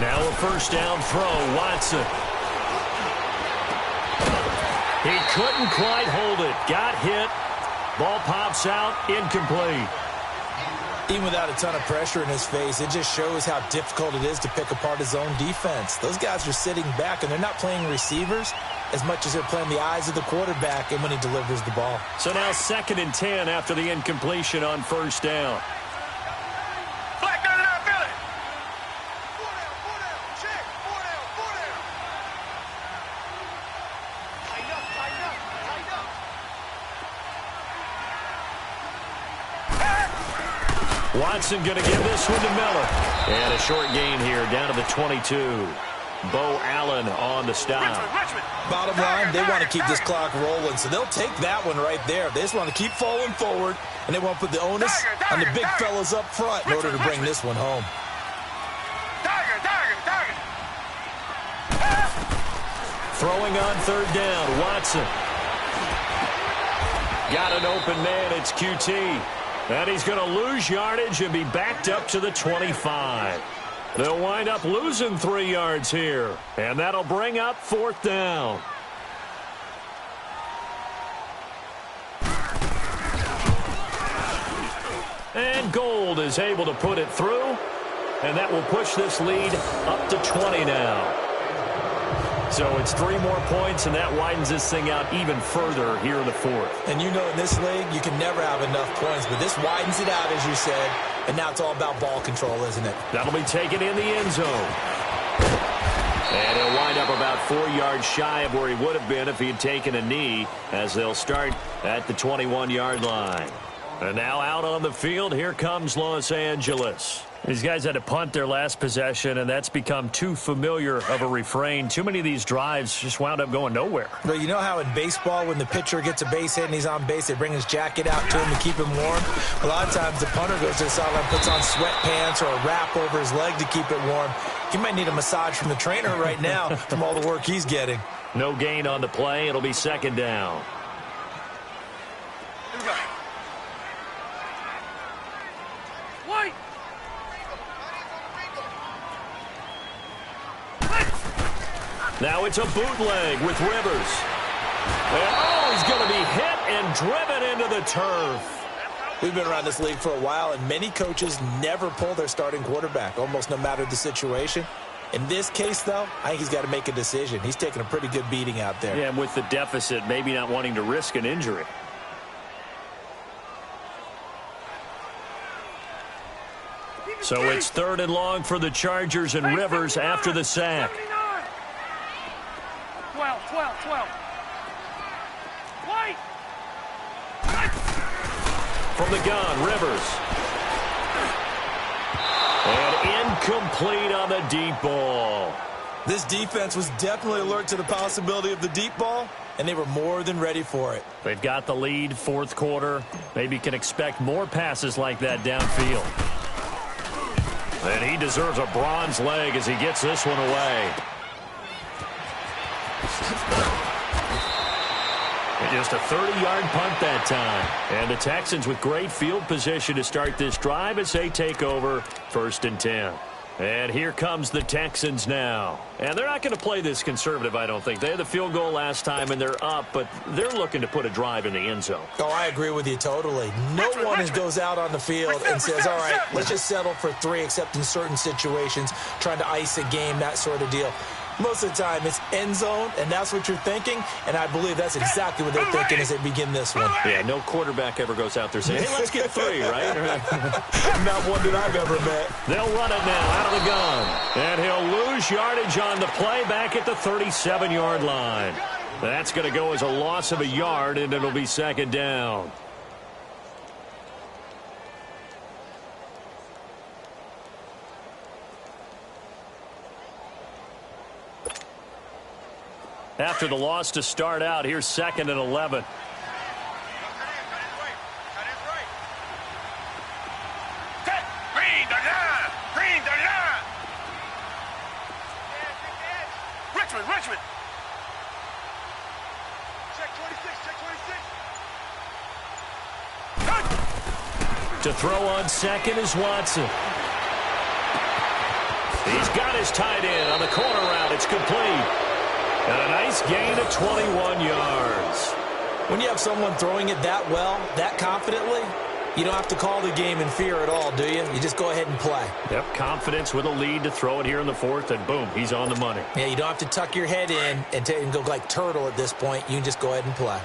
Now a 1st down throw, Watson. He couldn't quite hold it. Got hit. Ball pops out, incomplete. Even without a ton of pressure in his face, it just shows how difficult it is to pick apart his own defense. Those guys are sitting back, and they're not playing receivers as much as they're playing the eyes of the quarterback and when he delivers the ball. So now 2nd and 10 after the incompletion on 1st down. Watson going to give this one to Miller. And a short gain here down to the 22. Bo Allen on the stop. Bottom line, they want to keep this clock rolling, so they'll take that one right there. They just want to keep falling forward, and they want to put the onus on the big fellas up front in order to bring this one home. Throwing on third down, Watson. Got an open man, it's QT. And he's going to lose yardage and be backed up to the 25. They'll wind up losing 3 yards here. And that'll bring up fourth down. And Gold is able to put it through. And that will push this lead up to 20 now. So it's 3 more points, and that widens this thing out even further here in the fourth. And you know in this league, you can never have enough points, but this widens it out, as you said, and now it's all about ball control, isn't it? That'll be taken in the end zone. And he'll wind up about 4 yards shy of where he would have been if he had taken a knee, as they'll start at the 21-yard line. And now out on the field, here comes Los Angeles. These guys had to punt their last possession, and that's become too familiar of a refrain. Too many of these drives just wound up going nowhere. But you know how in baseball, when the pitcher gets a base hit and he's on base, they bring his jacket out to him to keep him warm? A lot of times the punter goes to the sideline, puts on sweatpants or a wrap over his leg to keep it warm. He might need a massage from the trainer right now from all the work he's getting. No gain on the play. It'll be second down. Now it's a bootleg with Rivers. And, oh, he's going to be hit and driven into the turf. We've been around this league for a while, and many coaches never pull their starting quarterback, almost no matter the situation. In this case, though, I think he's got to make a decision. He's taking a pretty good beating out there. Yeah, and with the deficit, maybe not wanting to risk an injury. So it's 3rd and long for the Chargers, and Rivers after the sack. 12. White. From the gun, Rivers. And incomplete on the deep ball. This defense was definitely alert to the possibility of the deep ball, and they were more than ready for it. They've got the lead, fourth quarter. Maybe can expect more passes like that downfield. And he deserves a bronze leg as he gets this one away. Just a 30-yard punt that time. And the Texans with great field position to start this drive as they take over 1st and 10. And here comes the Texans now. And they're not going to play this conservative, I don't think. They had the field goal last time, and they're up, but they're looking to put a drive in the end zone. Oh, I agree with you totally. No one goes out on the field and says, all right, let's just settle for 3, except in certain situations, trying to ice a game, that sort of deal. Most of the time, it's end zone, and that's what you're thinking, and I believe that's exactly what they're thinking as they begin this one. Yeah, no quarterback ever goes out there saying, hey, let's get 3, right? Not one that I've ever met. They'll run it now out of the gun, and he'll lose yardage on the play back at the 37-yard line. That's going to go as a loss of a yard, and it'll be second down. After the loss to start out, here's 2nd and 11. Richmond. Check 26. To throw on second is Watson. He's got his tight end on the corner route. It's complete. And a nice gain of 21 yards. When you have someone throwing it that well, that confidently, you don't have to call the game in fear at all, do you? You just go ahead and play. Yep, confidence with a lead to throw it here in the fourth, and boom, he's on the money. Yeah, you don't have to tuck your head in and go like turtle at this point. You can just go ahead and play.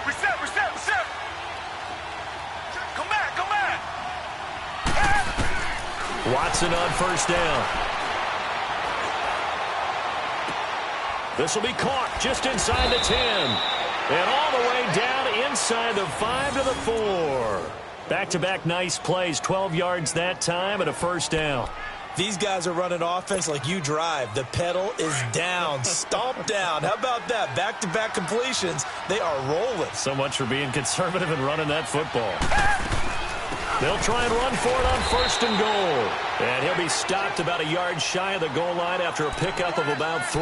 Reset. Come back. Watson on first down. This will be caught just inside the 10. And all the way down inside the 5 to the 4. Back-to-back nice plays, 12 yards that time and a first down. These guys are running offense like you drive. The pedal is down, stomp down. How about that? Back-to-back completions. They are rolling. So much for being conservative and running that football. They'll try and run for it on 1st and goal. And he'll be stopped about a yard shy of the goal line after a pickup of about 3.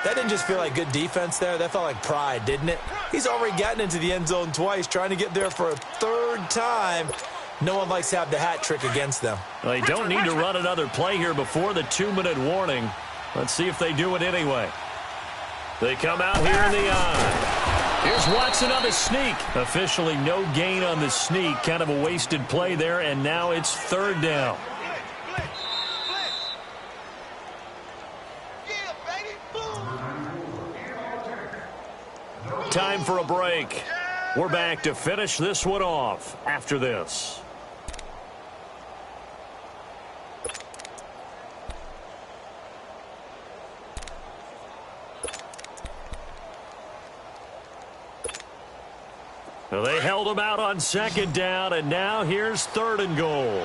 That didn't just feel like good defense there. That felt like pride, didn't it? He's already gotten into the end zone twice, trying to get there for a 3rd time. No one likes to have the hat trick against them. Well, they don't need to run another play here before the 2-minute warning. Let's see if they do it anyway. They come out here in the eye. Here's Watson on the sneak. Officially no gain on the sneak. Kind of a wasted play there, and now it's 3rd down. Time for a break. We're back to finish this one off after this. Well, they held him out on 2nd down, and now here's 3rd and goal.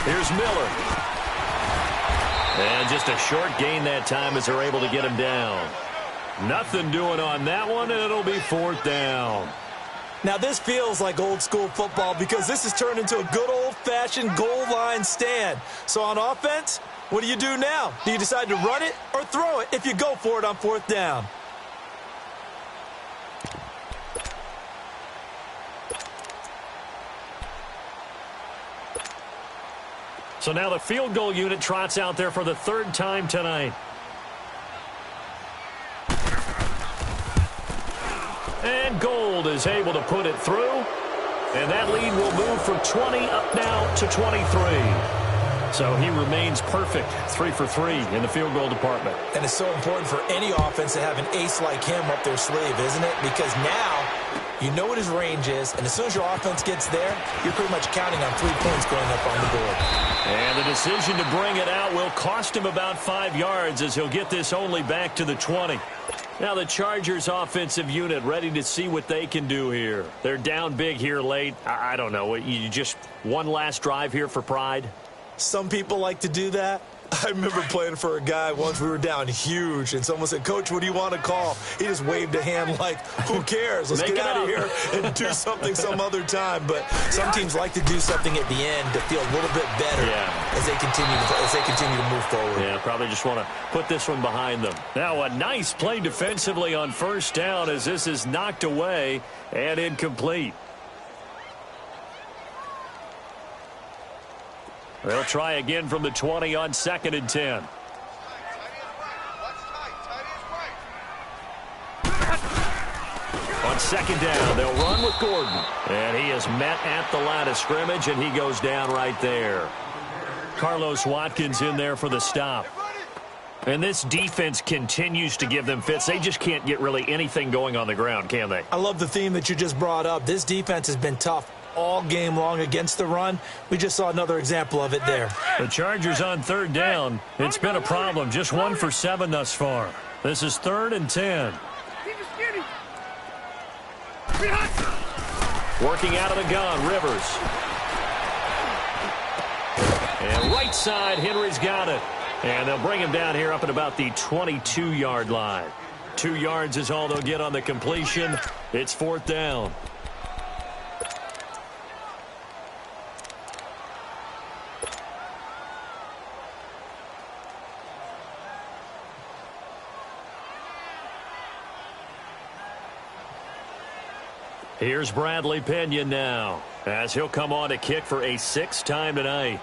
Here's Miller. And just a short gain that time as they're able to get him down. Nothing doing on that one, and it'll be 4th down. Now, this feels like old-school football because this has turned into a good old-fashioned goal line stand. So on offense, what do you do now? Do you decide to run it or throw it if you go for it on 4th down? So now the field goal unit trots out there for the 3rd time tonight. And Gold is able to put it through. And that lead will move from 20 up now to 23. So he remains perfect, 3 for 3 in the field goal department. And it's so important for any offense to have an ace like him up their sleeve, isn't it? Because now you know what his range is, and as soon as your offense gets there, you're pretty much counting on 3 points going up on the board. And the decision to bring it out will cost him about 5 yards as he'll get this only back to the 20. Now the Chargers offensive unit ready to see what they can do here. They're down big here late. I don't know. You just one last drive here for pride? Some people like to do that. I remember playing for a guy once. We were down huge, and someone said, "Coach, what do you want to call?" He just waved a hand like, who cares? Let's get out of here and do something some other time. But some teams like to do something at the end to feel a little bit better as they continue to move forward. Yeah, probably just want to put this one behind them. Now a nice play defensively on 1st down as this is knocked away and incomplete. They'll try again from the 20 on 2nd and 10. On 2nd down, they'll run with Gordon. And he is met at the line of scrimmage, and he goes down right there. Carlos Watkins in there for the stop. And this defense continues to give them fits. They just can't get really anything going on the ground, can they? I love the theme that you just brought up. This defense has been tough all game long against the run. We just saw another example of it there. The Chargers on 3rd down. It's been a problem. Just 1 for 7 thus far. This is 3rd and 10. Working out of the gun, Rivers. And right side, Henry's got it. And they'll bring him down here up at about the 22-yard line. 2 yards is all they'll get on the completion. It's 4th down. Here's Bradley Pinion now, as he'll come on to kick for a 6th time tonight.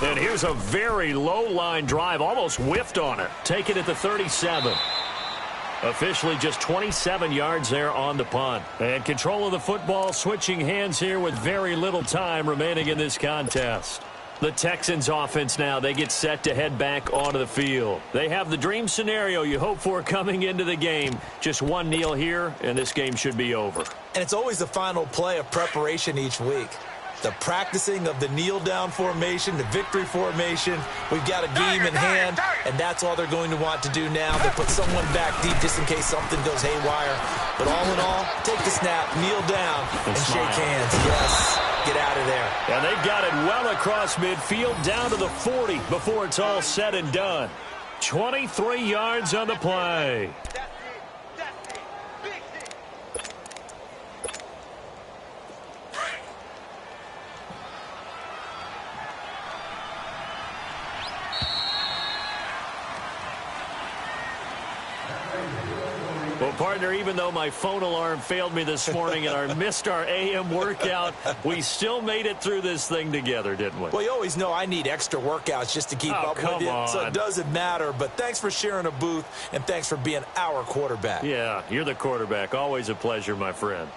And here's a very low-line drive, almost whiffed on it. Take it at the 37. Officially just 27 yards there on the punt. And control of the football switching hands here with very little time remaining in this contest. The Texans offense now, they get set to head back onto the field. They have the dream scenario you hope for coming into the game. Just one kneel here, and this game should be over. And it's always the final play of preparation each week. The practicing of the kneel-down formation, the victory formation. We've got a game in hand, and that's all they're going to want to do now. They put someone back deep just in case something goes haywire. But all in all, take the snap, kneel down, and shake hands. Yes, get out of there. And they've got it well across midfield, down to the 40 before it's all said and done. 23 yards on the play. Well, partner, even though my phone alarm failed me this morning and I missed our AM workout, we still made it through this thing together, didn't we? Well, you always know I need extra workouts just to keep up with you, so it doesn't matter. But thanks for sharing a booth, and thanks for being our quarterback. Yeah, you're the quarterback. Always a pleasure, my friend.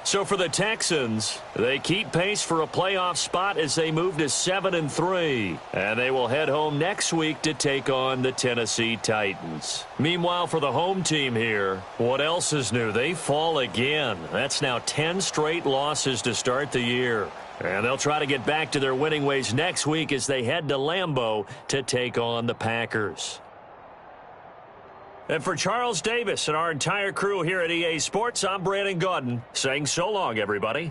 So for the Texans, they keep pace for a playoff spot as they move to 7-3. And they will head home next week to take on the Tennessee Titans. Meanwhile, for the home team here, what else is new? They fall again. That's now 10 straight losses to start the year. And they'll try to get back to their winning ways next week as they head to Lambeau to take on the Packers. And for Charles Davis and our entire crew here at EA Sports, I'm Brandon Gaudin saying so long, everybody.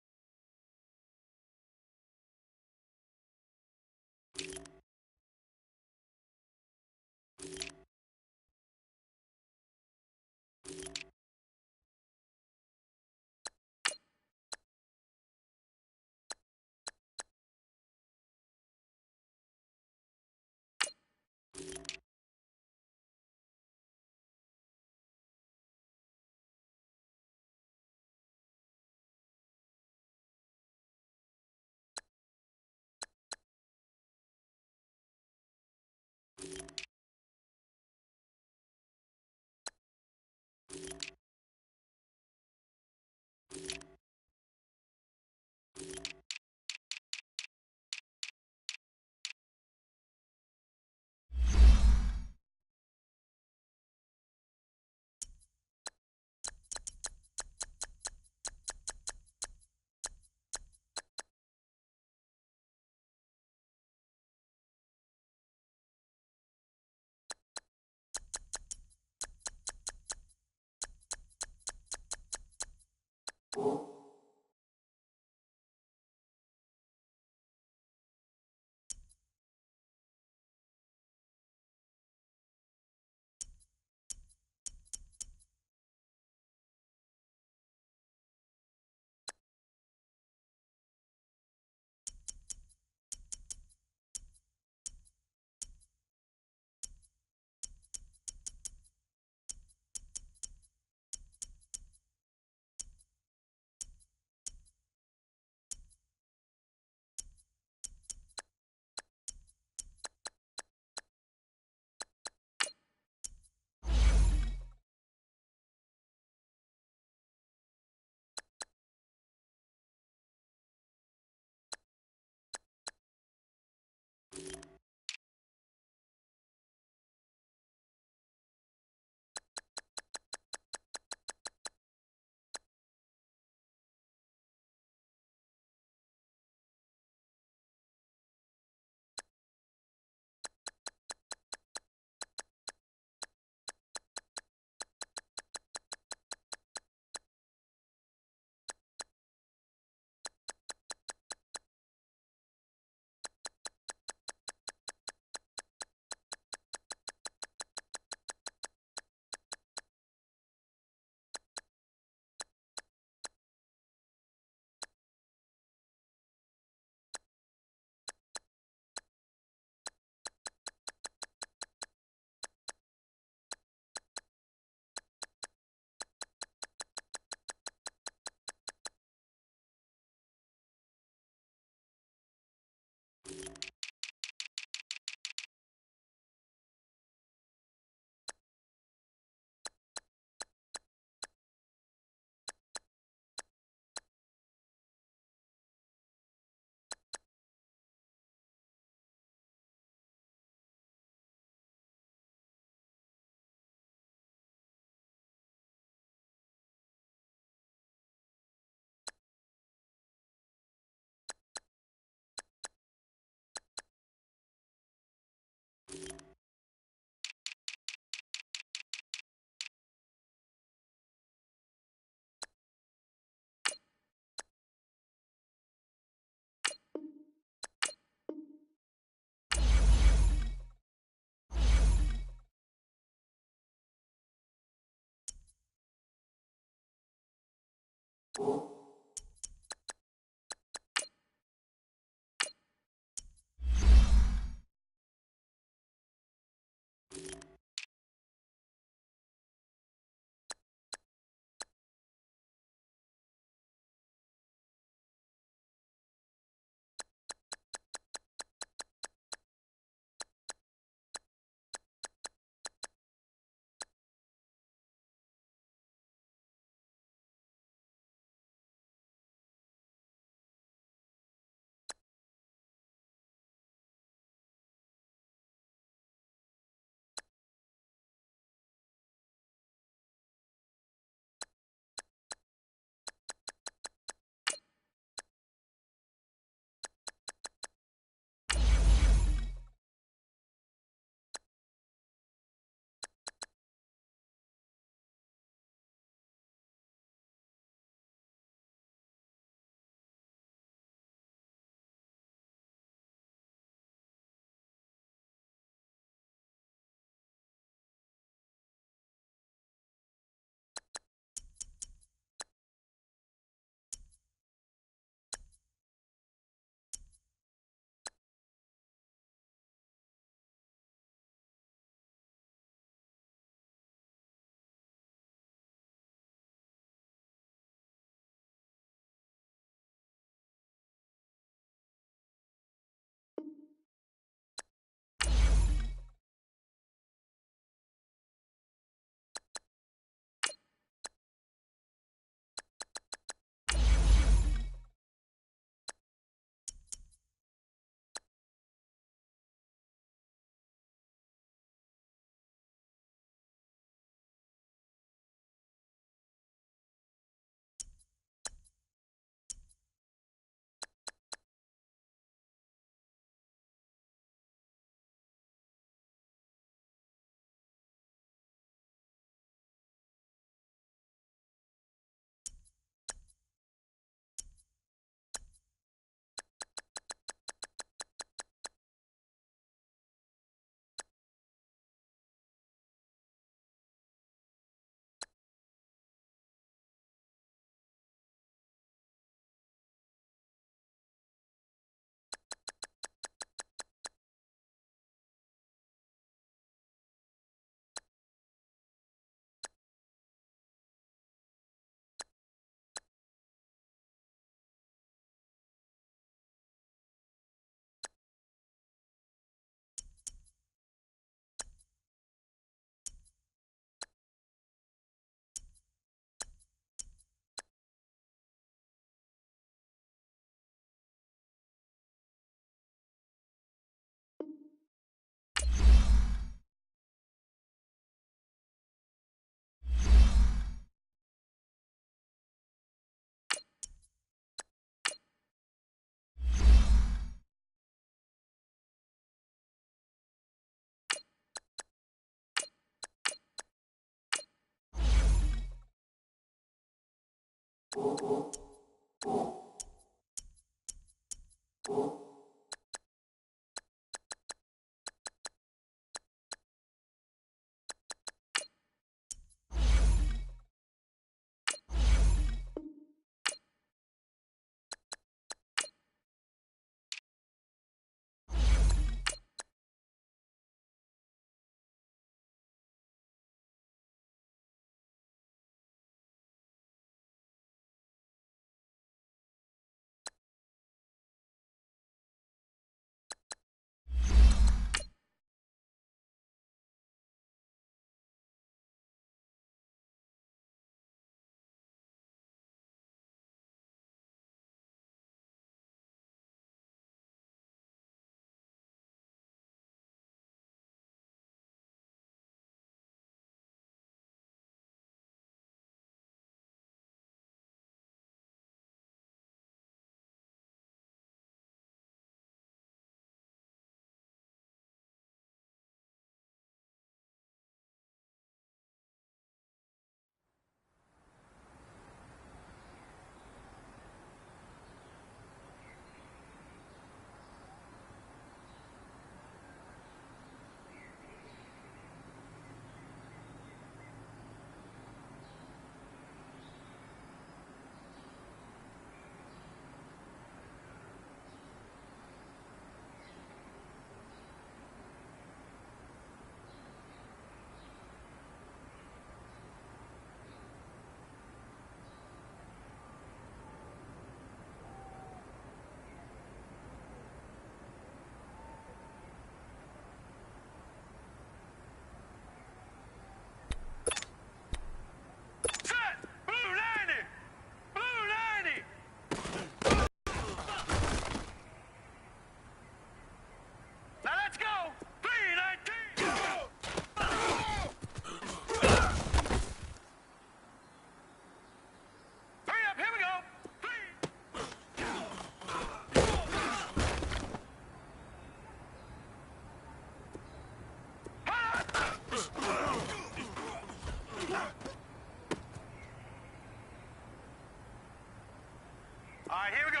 All right, here we go.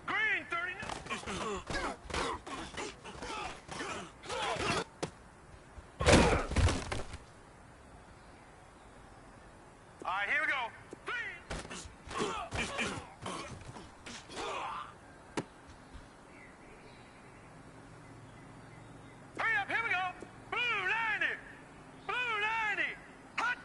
Green 39. All right, here we go. Hurry up, here we go. Blue 90. Blue 90. Hot.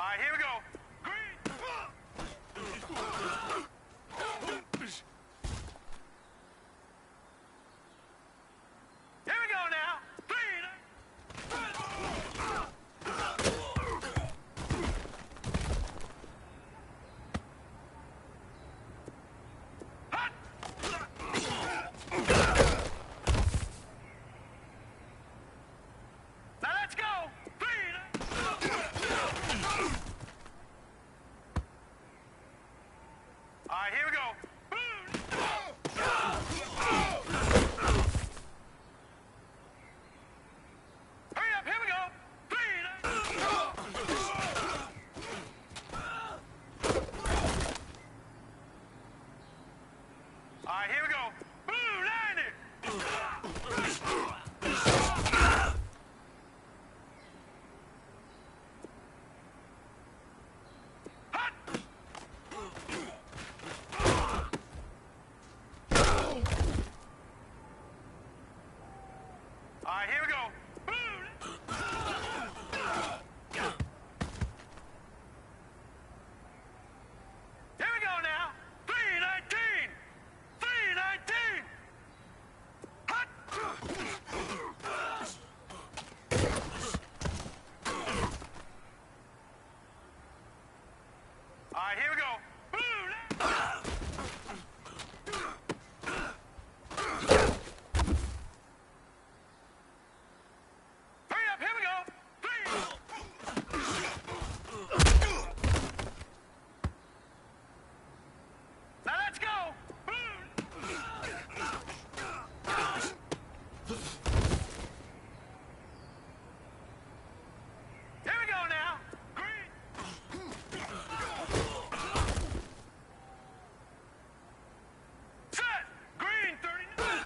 All right, here we go. Here we go now. 319. 319. Hot. All right, here we go. Hurry up, here we go. Now let's go. Here we go now. Green. Set. Green 39.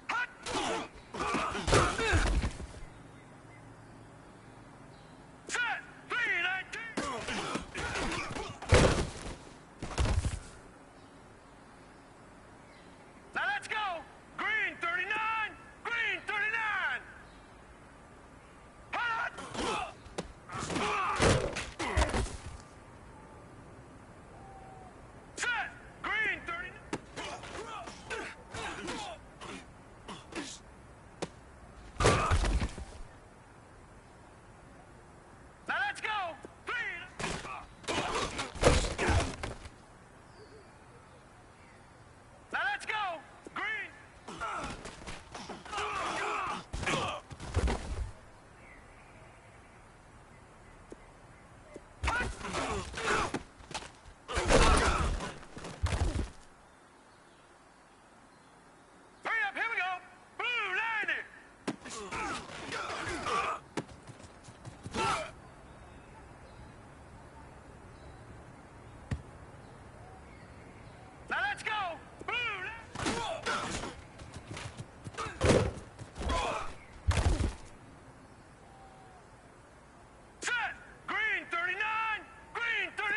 Hot. Set. 319. Now let's go. Green 39. Green 39. Hot. Set. Green 39. Now let's go. Green. Now let's go. Green. Hurry up, here we go. Blue 90. Now let's go. Blue 90. Set. Green 39. Green 39.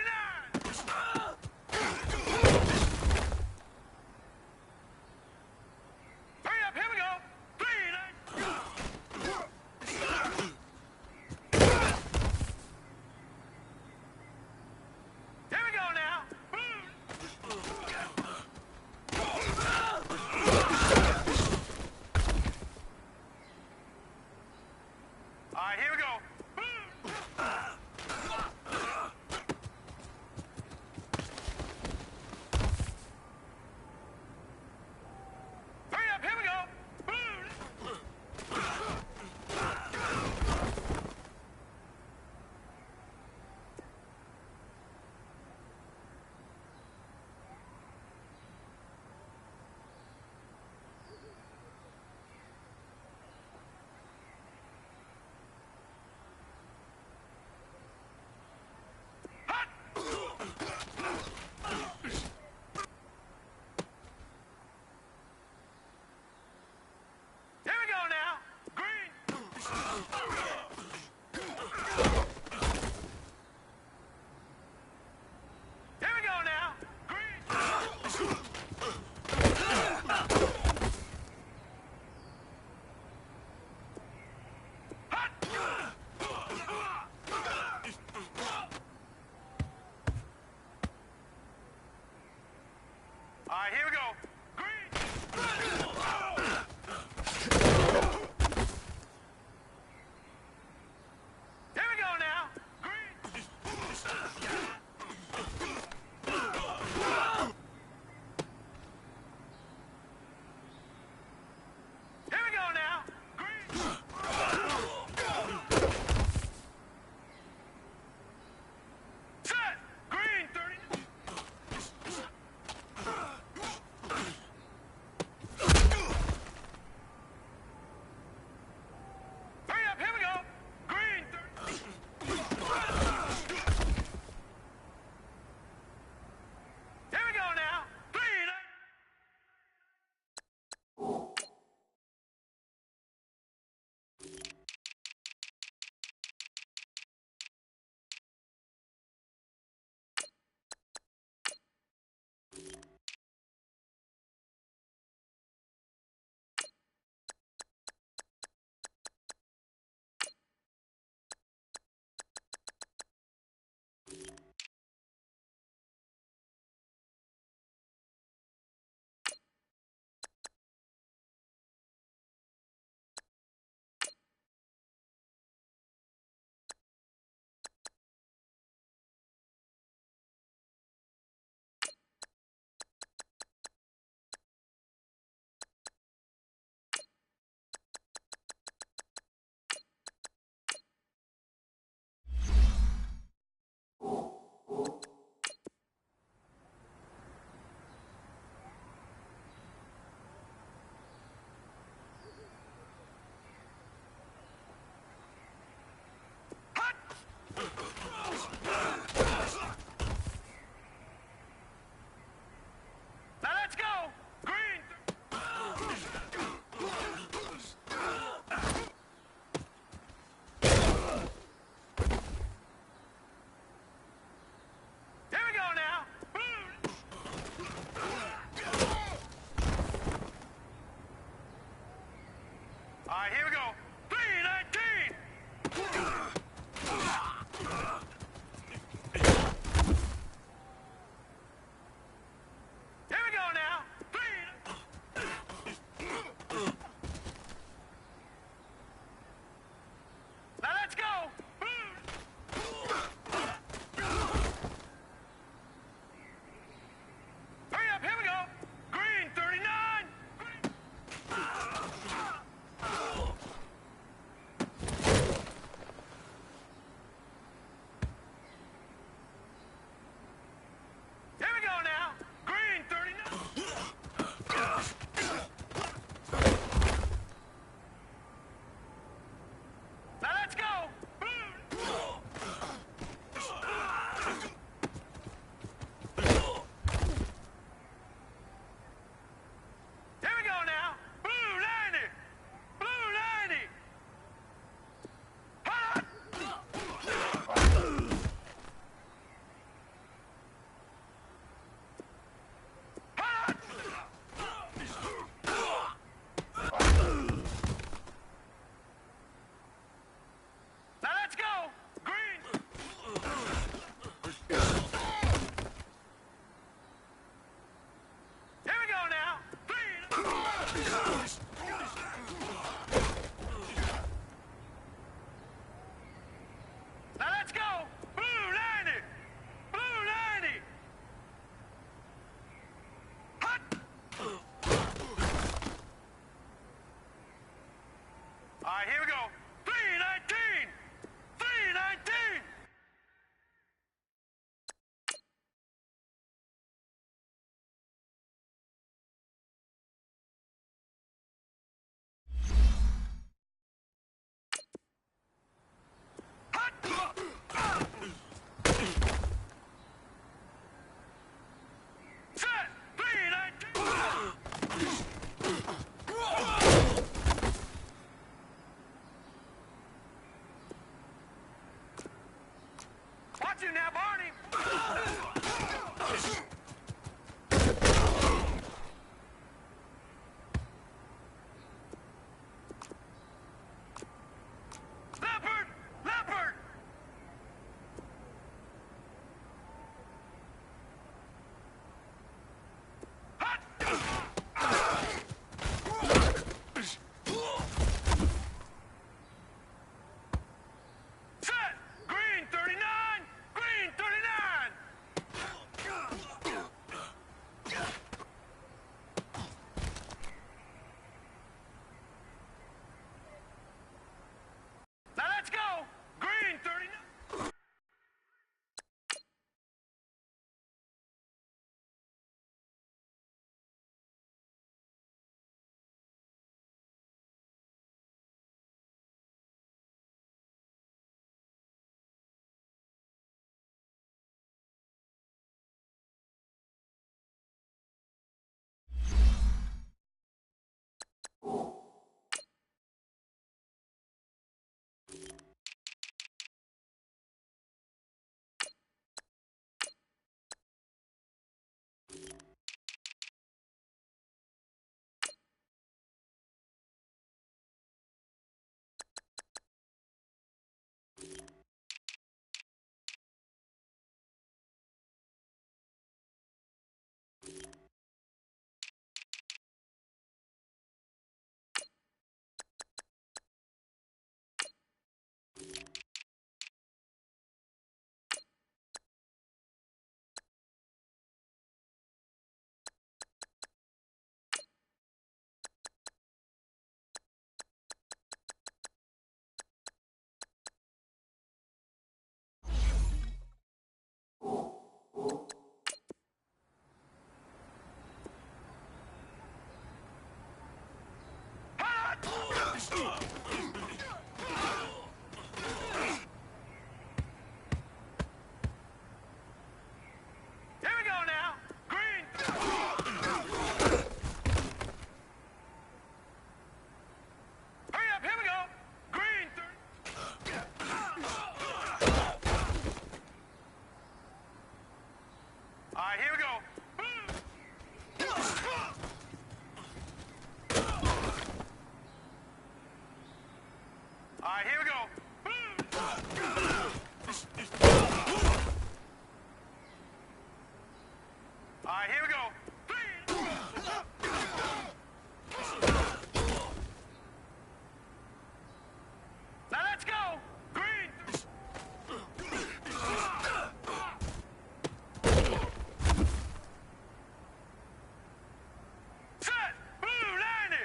got you now, Barney. Leopard! Leopard! Hot! Set! Green 39! Green 39! Now let's go! Green 39! Here we go now. Green. Hurry up. Here we go. Green. All right, here we go. All right, here we go. All right, here we go. Now let's go. Green. Set. Blue 90.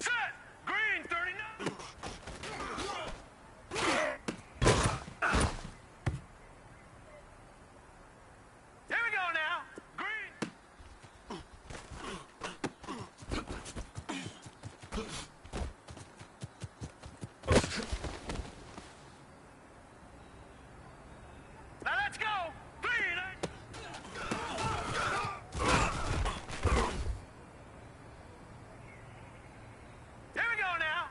Set. Green 39. Here we go now. Green. Now let's go. Green. Here we go now.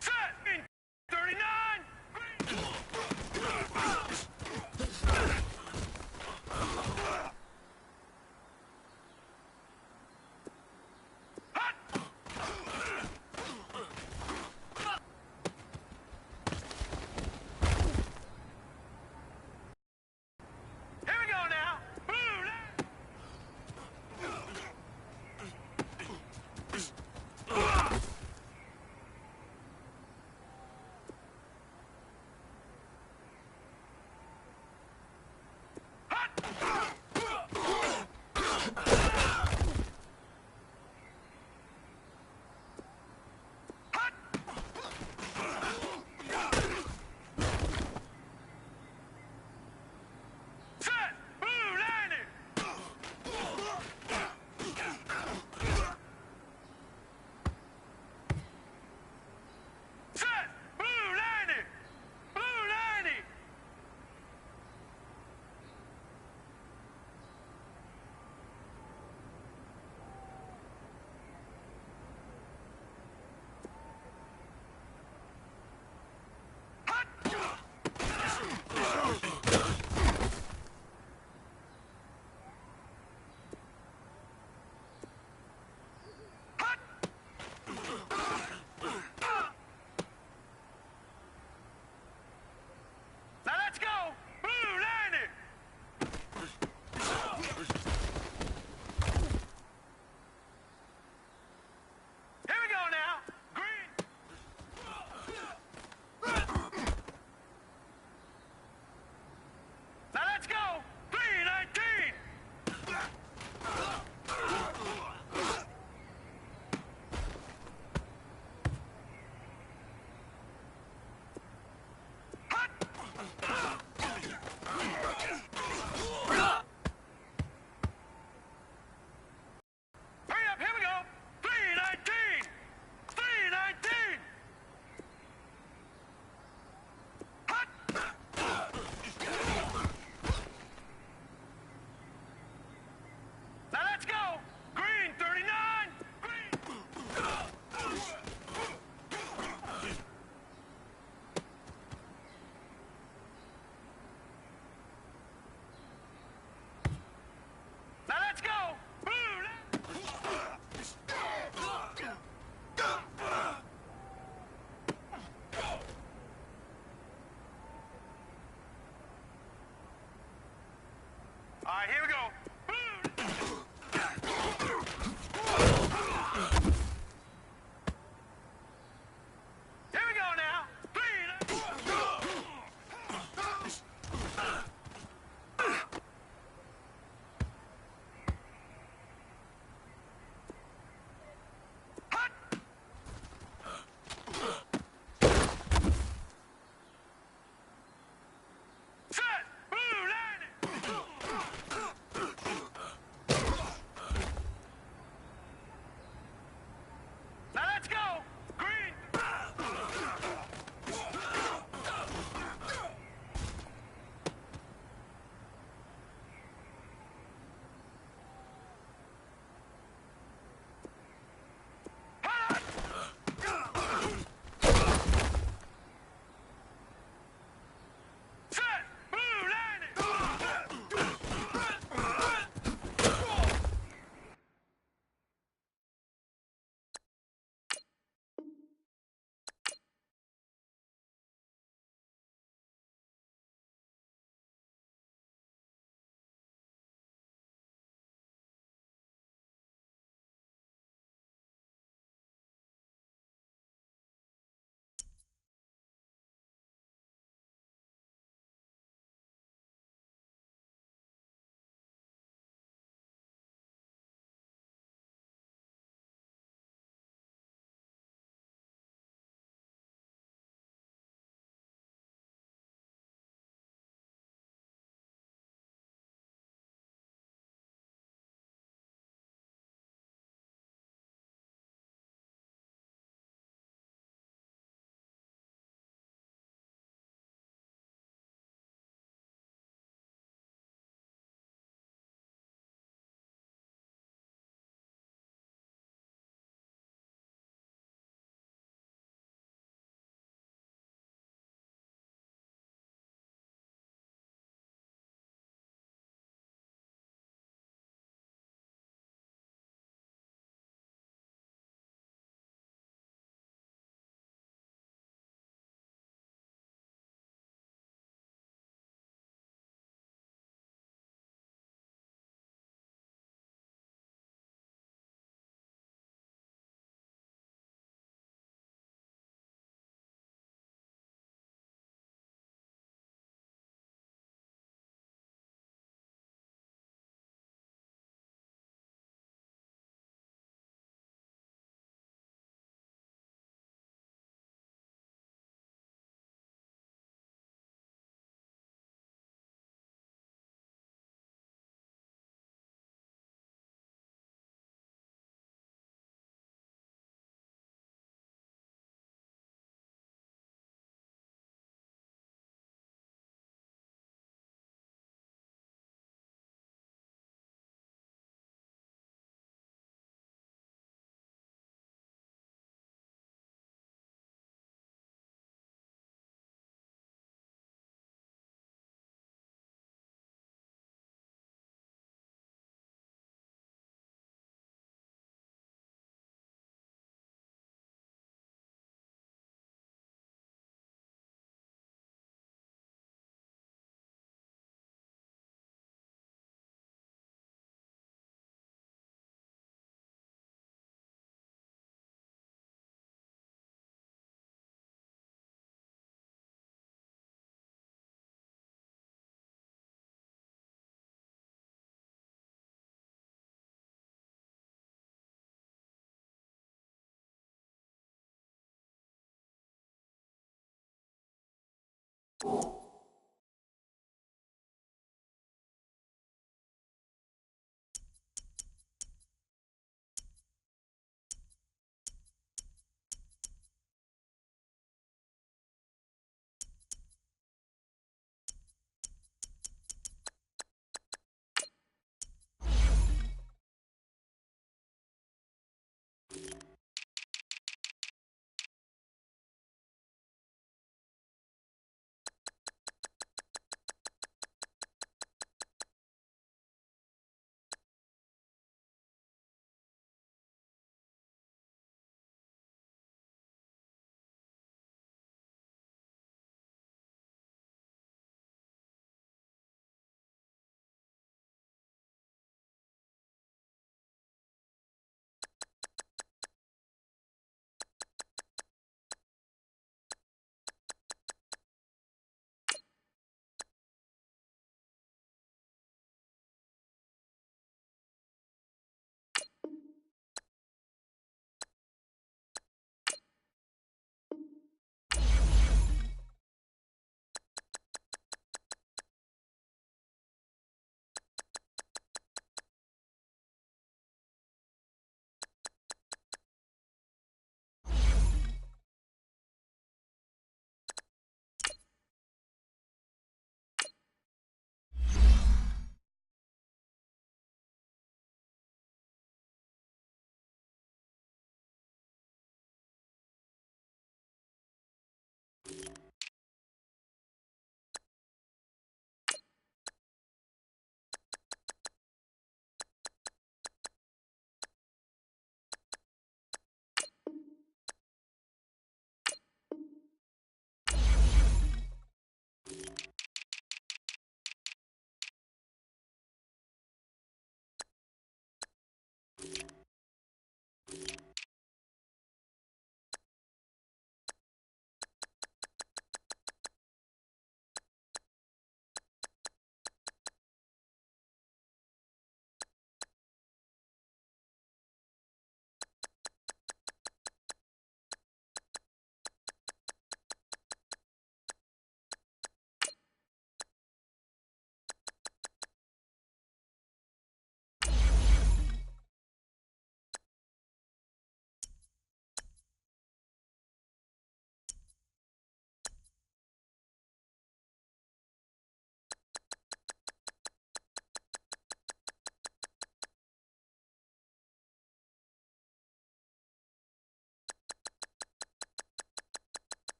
Set in 39. Here we go now. Blue line.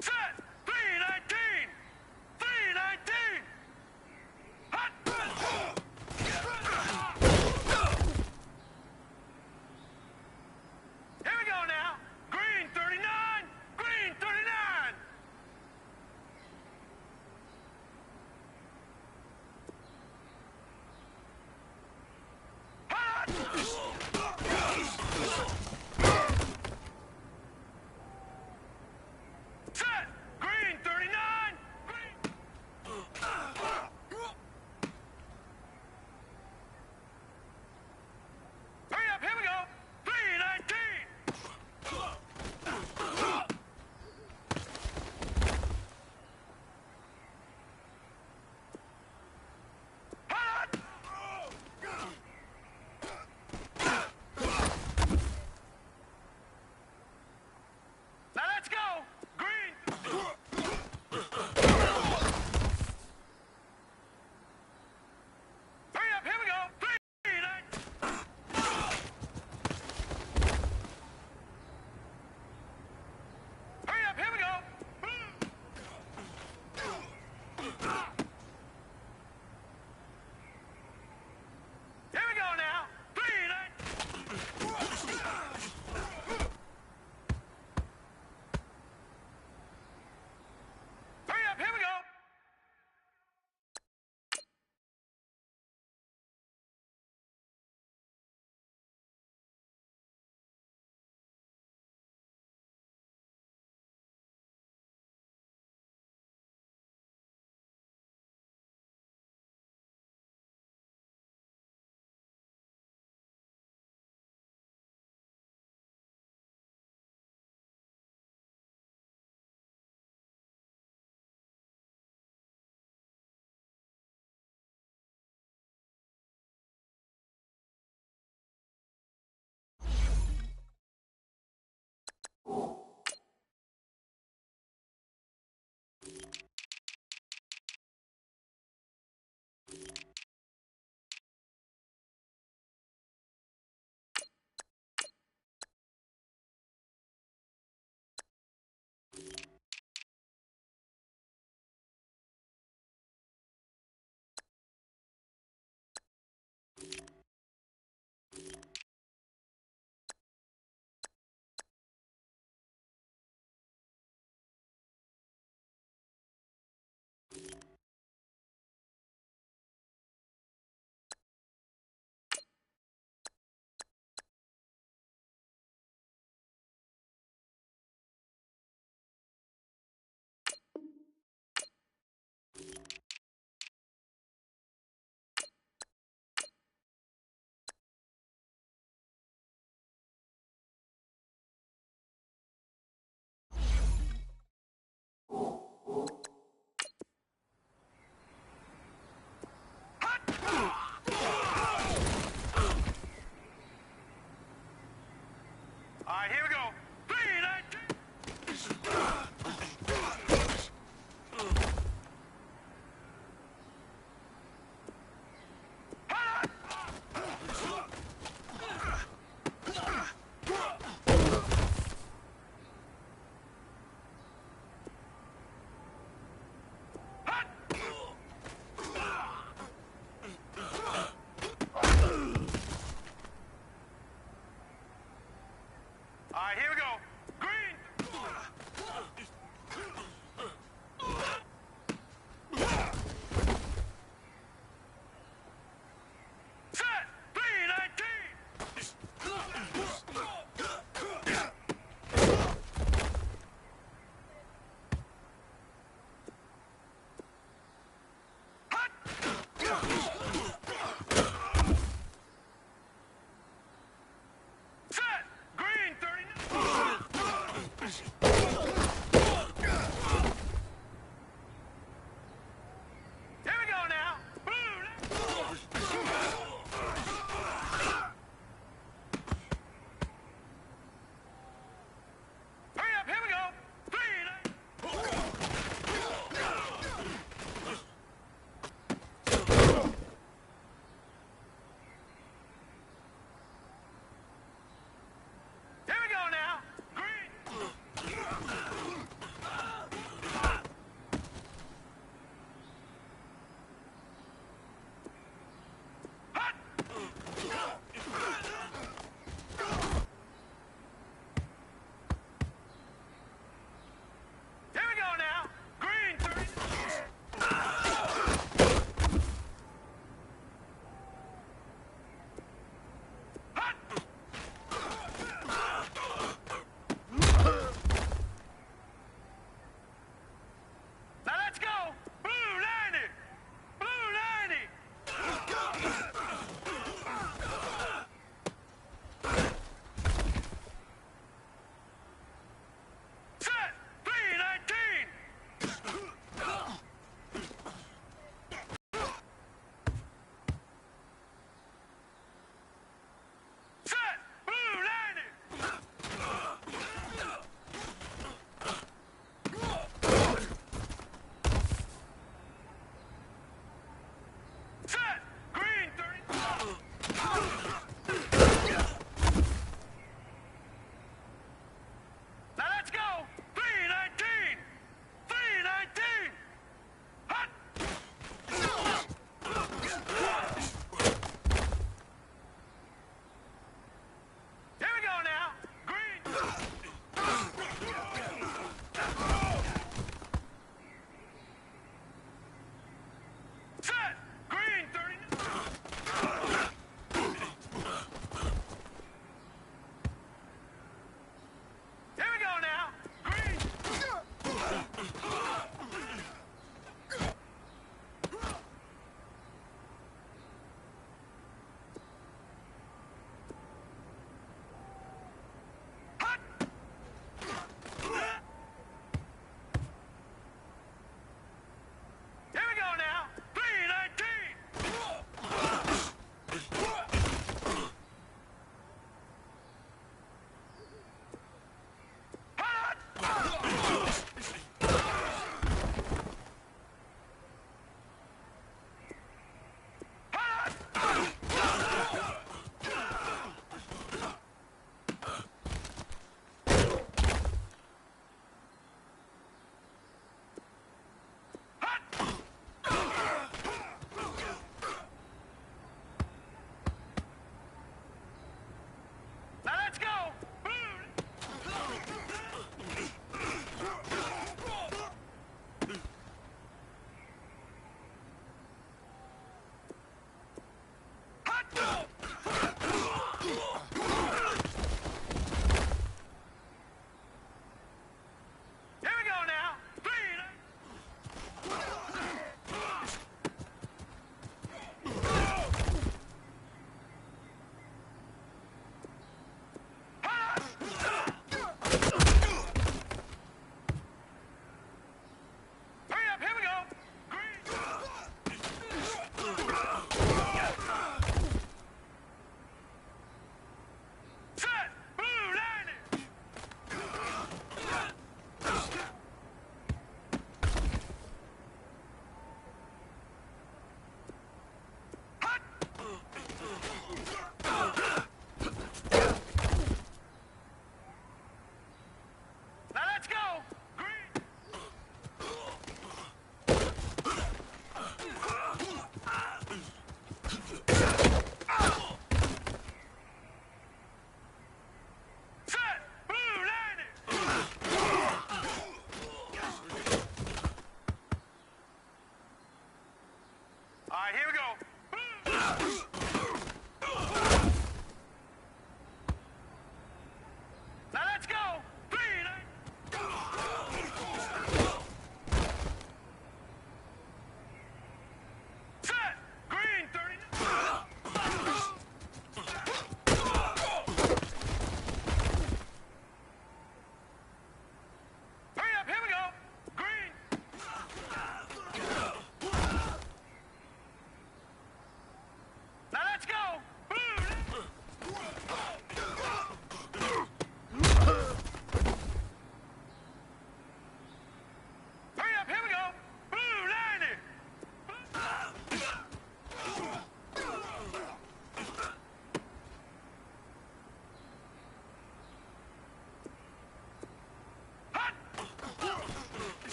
Set! 319! 319! Hot! Here we go now. Green 39! Green 39! Hot! Set! Green 39! Green... Hurry up, here we go! 319! Hot!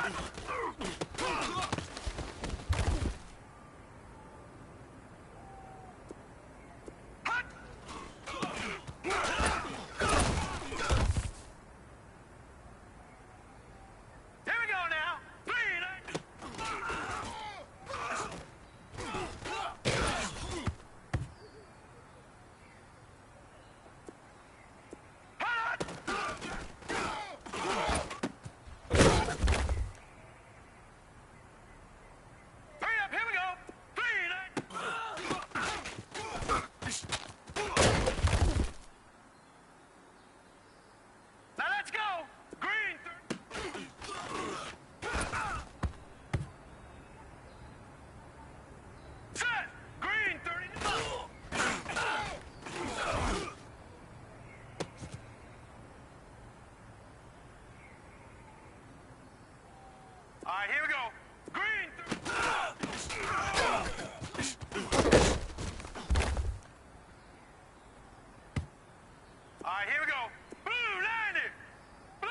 All right, here we go. Green. All right, here we go. Blue 90. Blue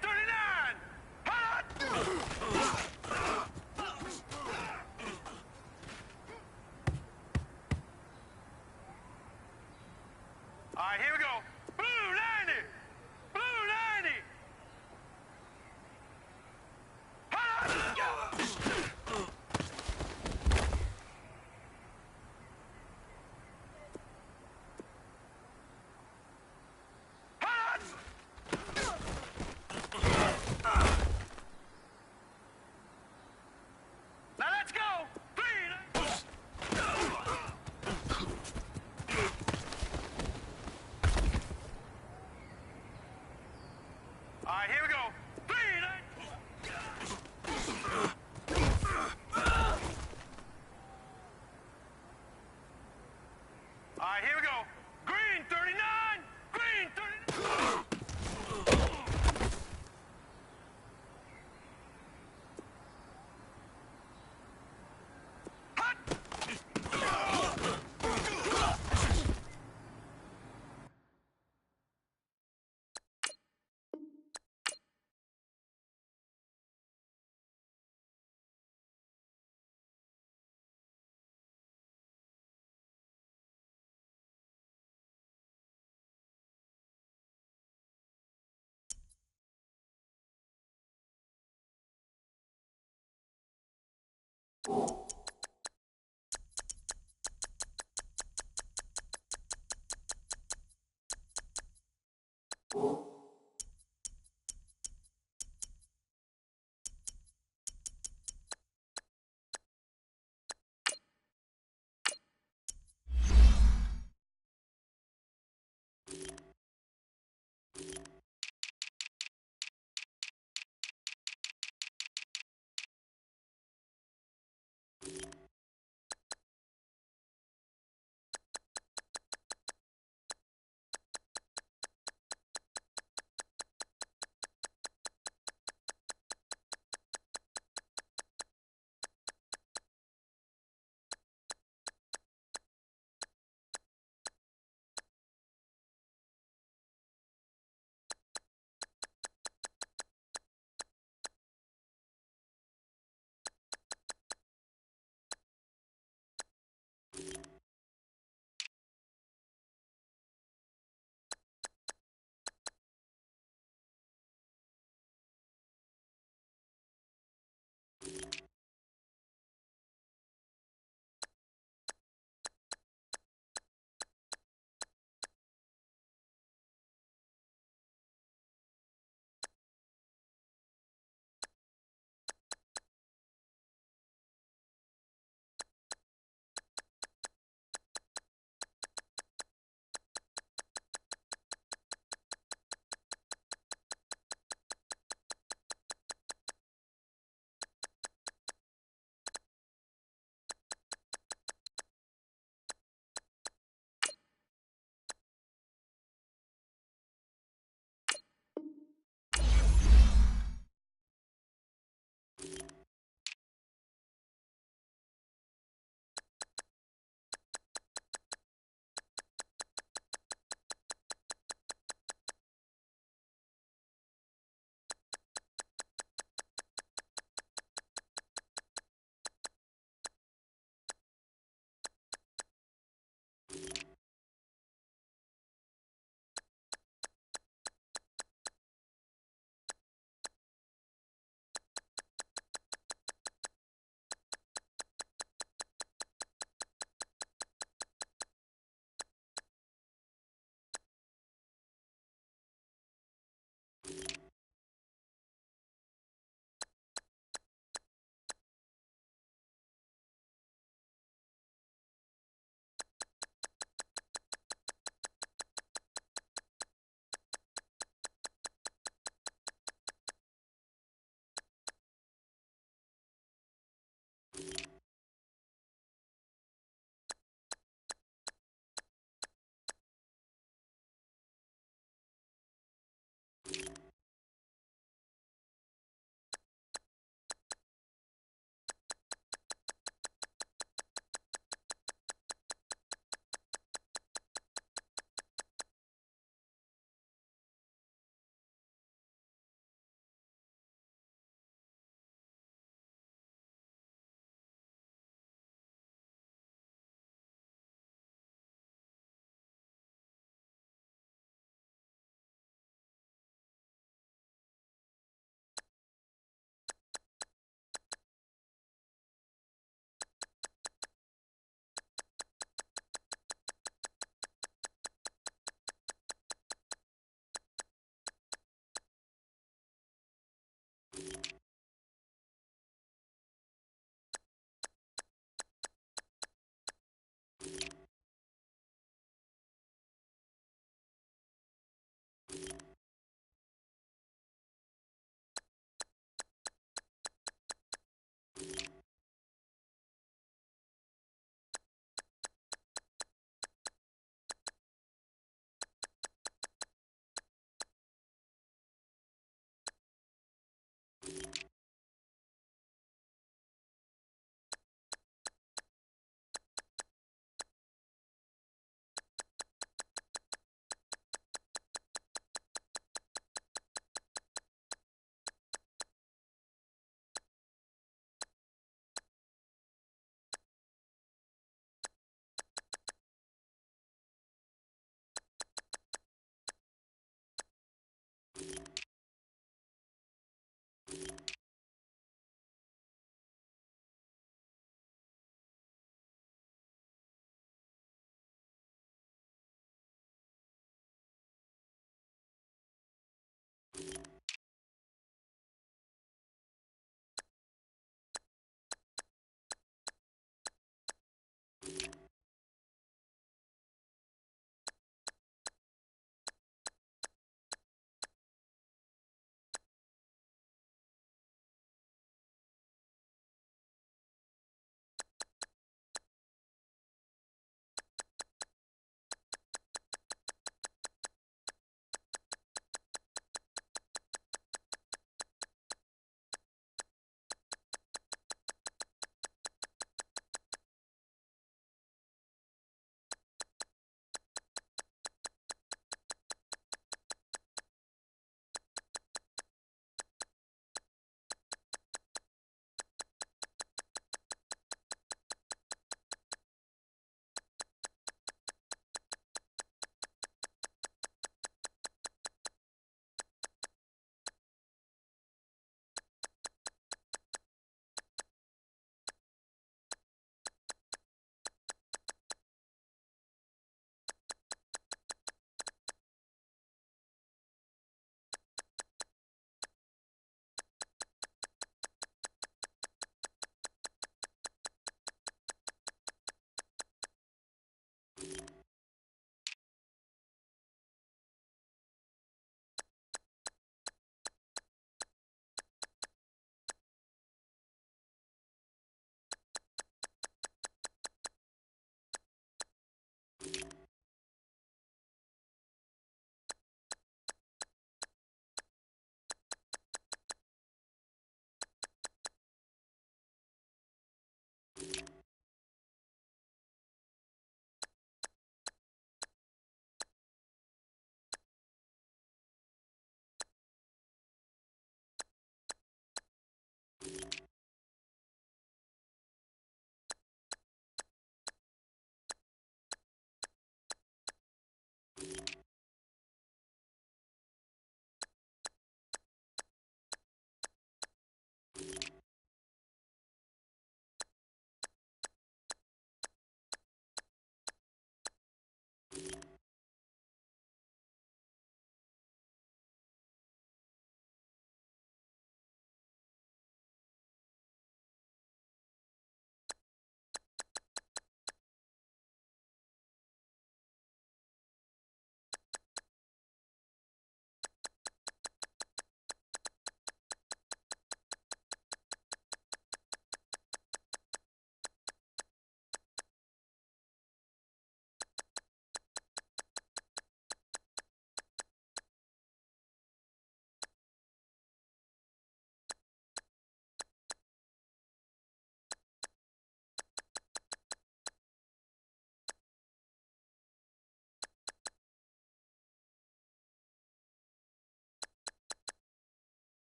39. All right, here we go. Blue 90. Blue 90. Now let's go. Green. All right, here we go. Green. All right, here we go. Green 39. Green 39.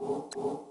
you.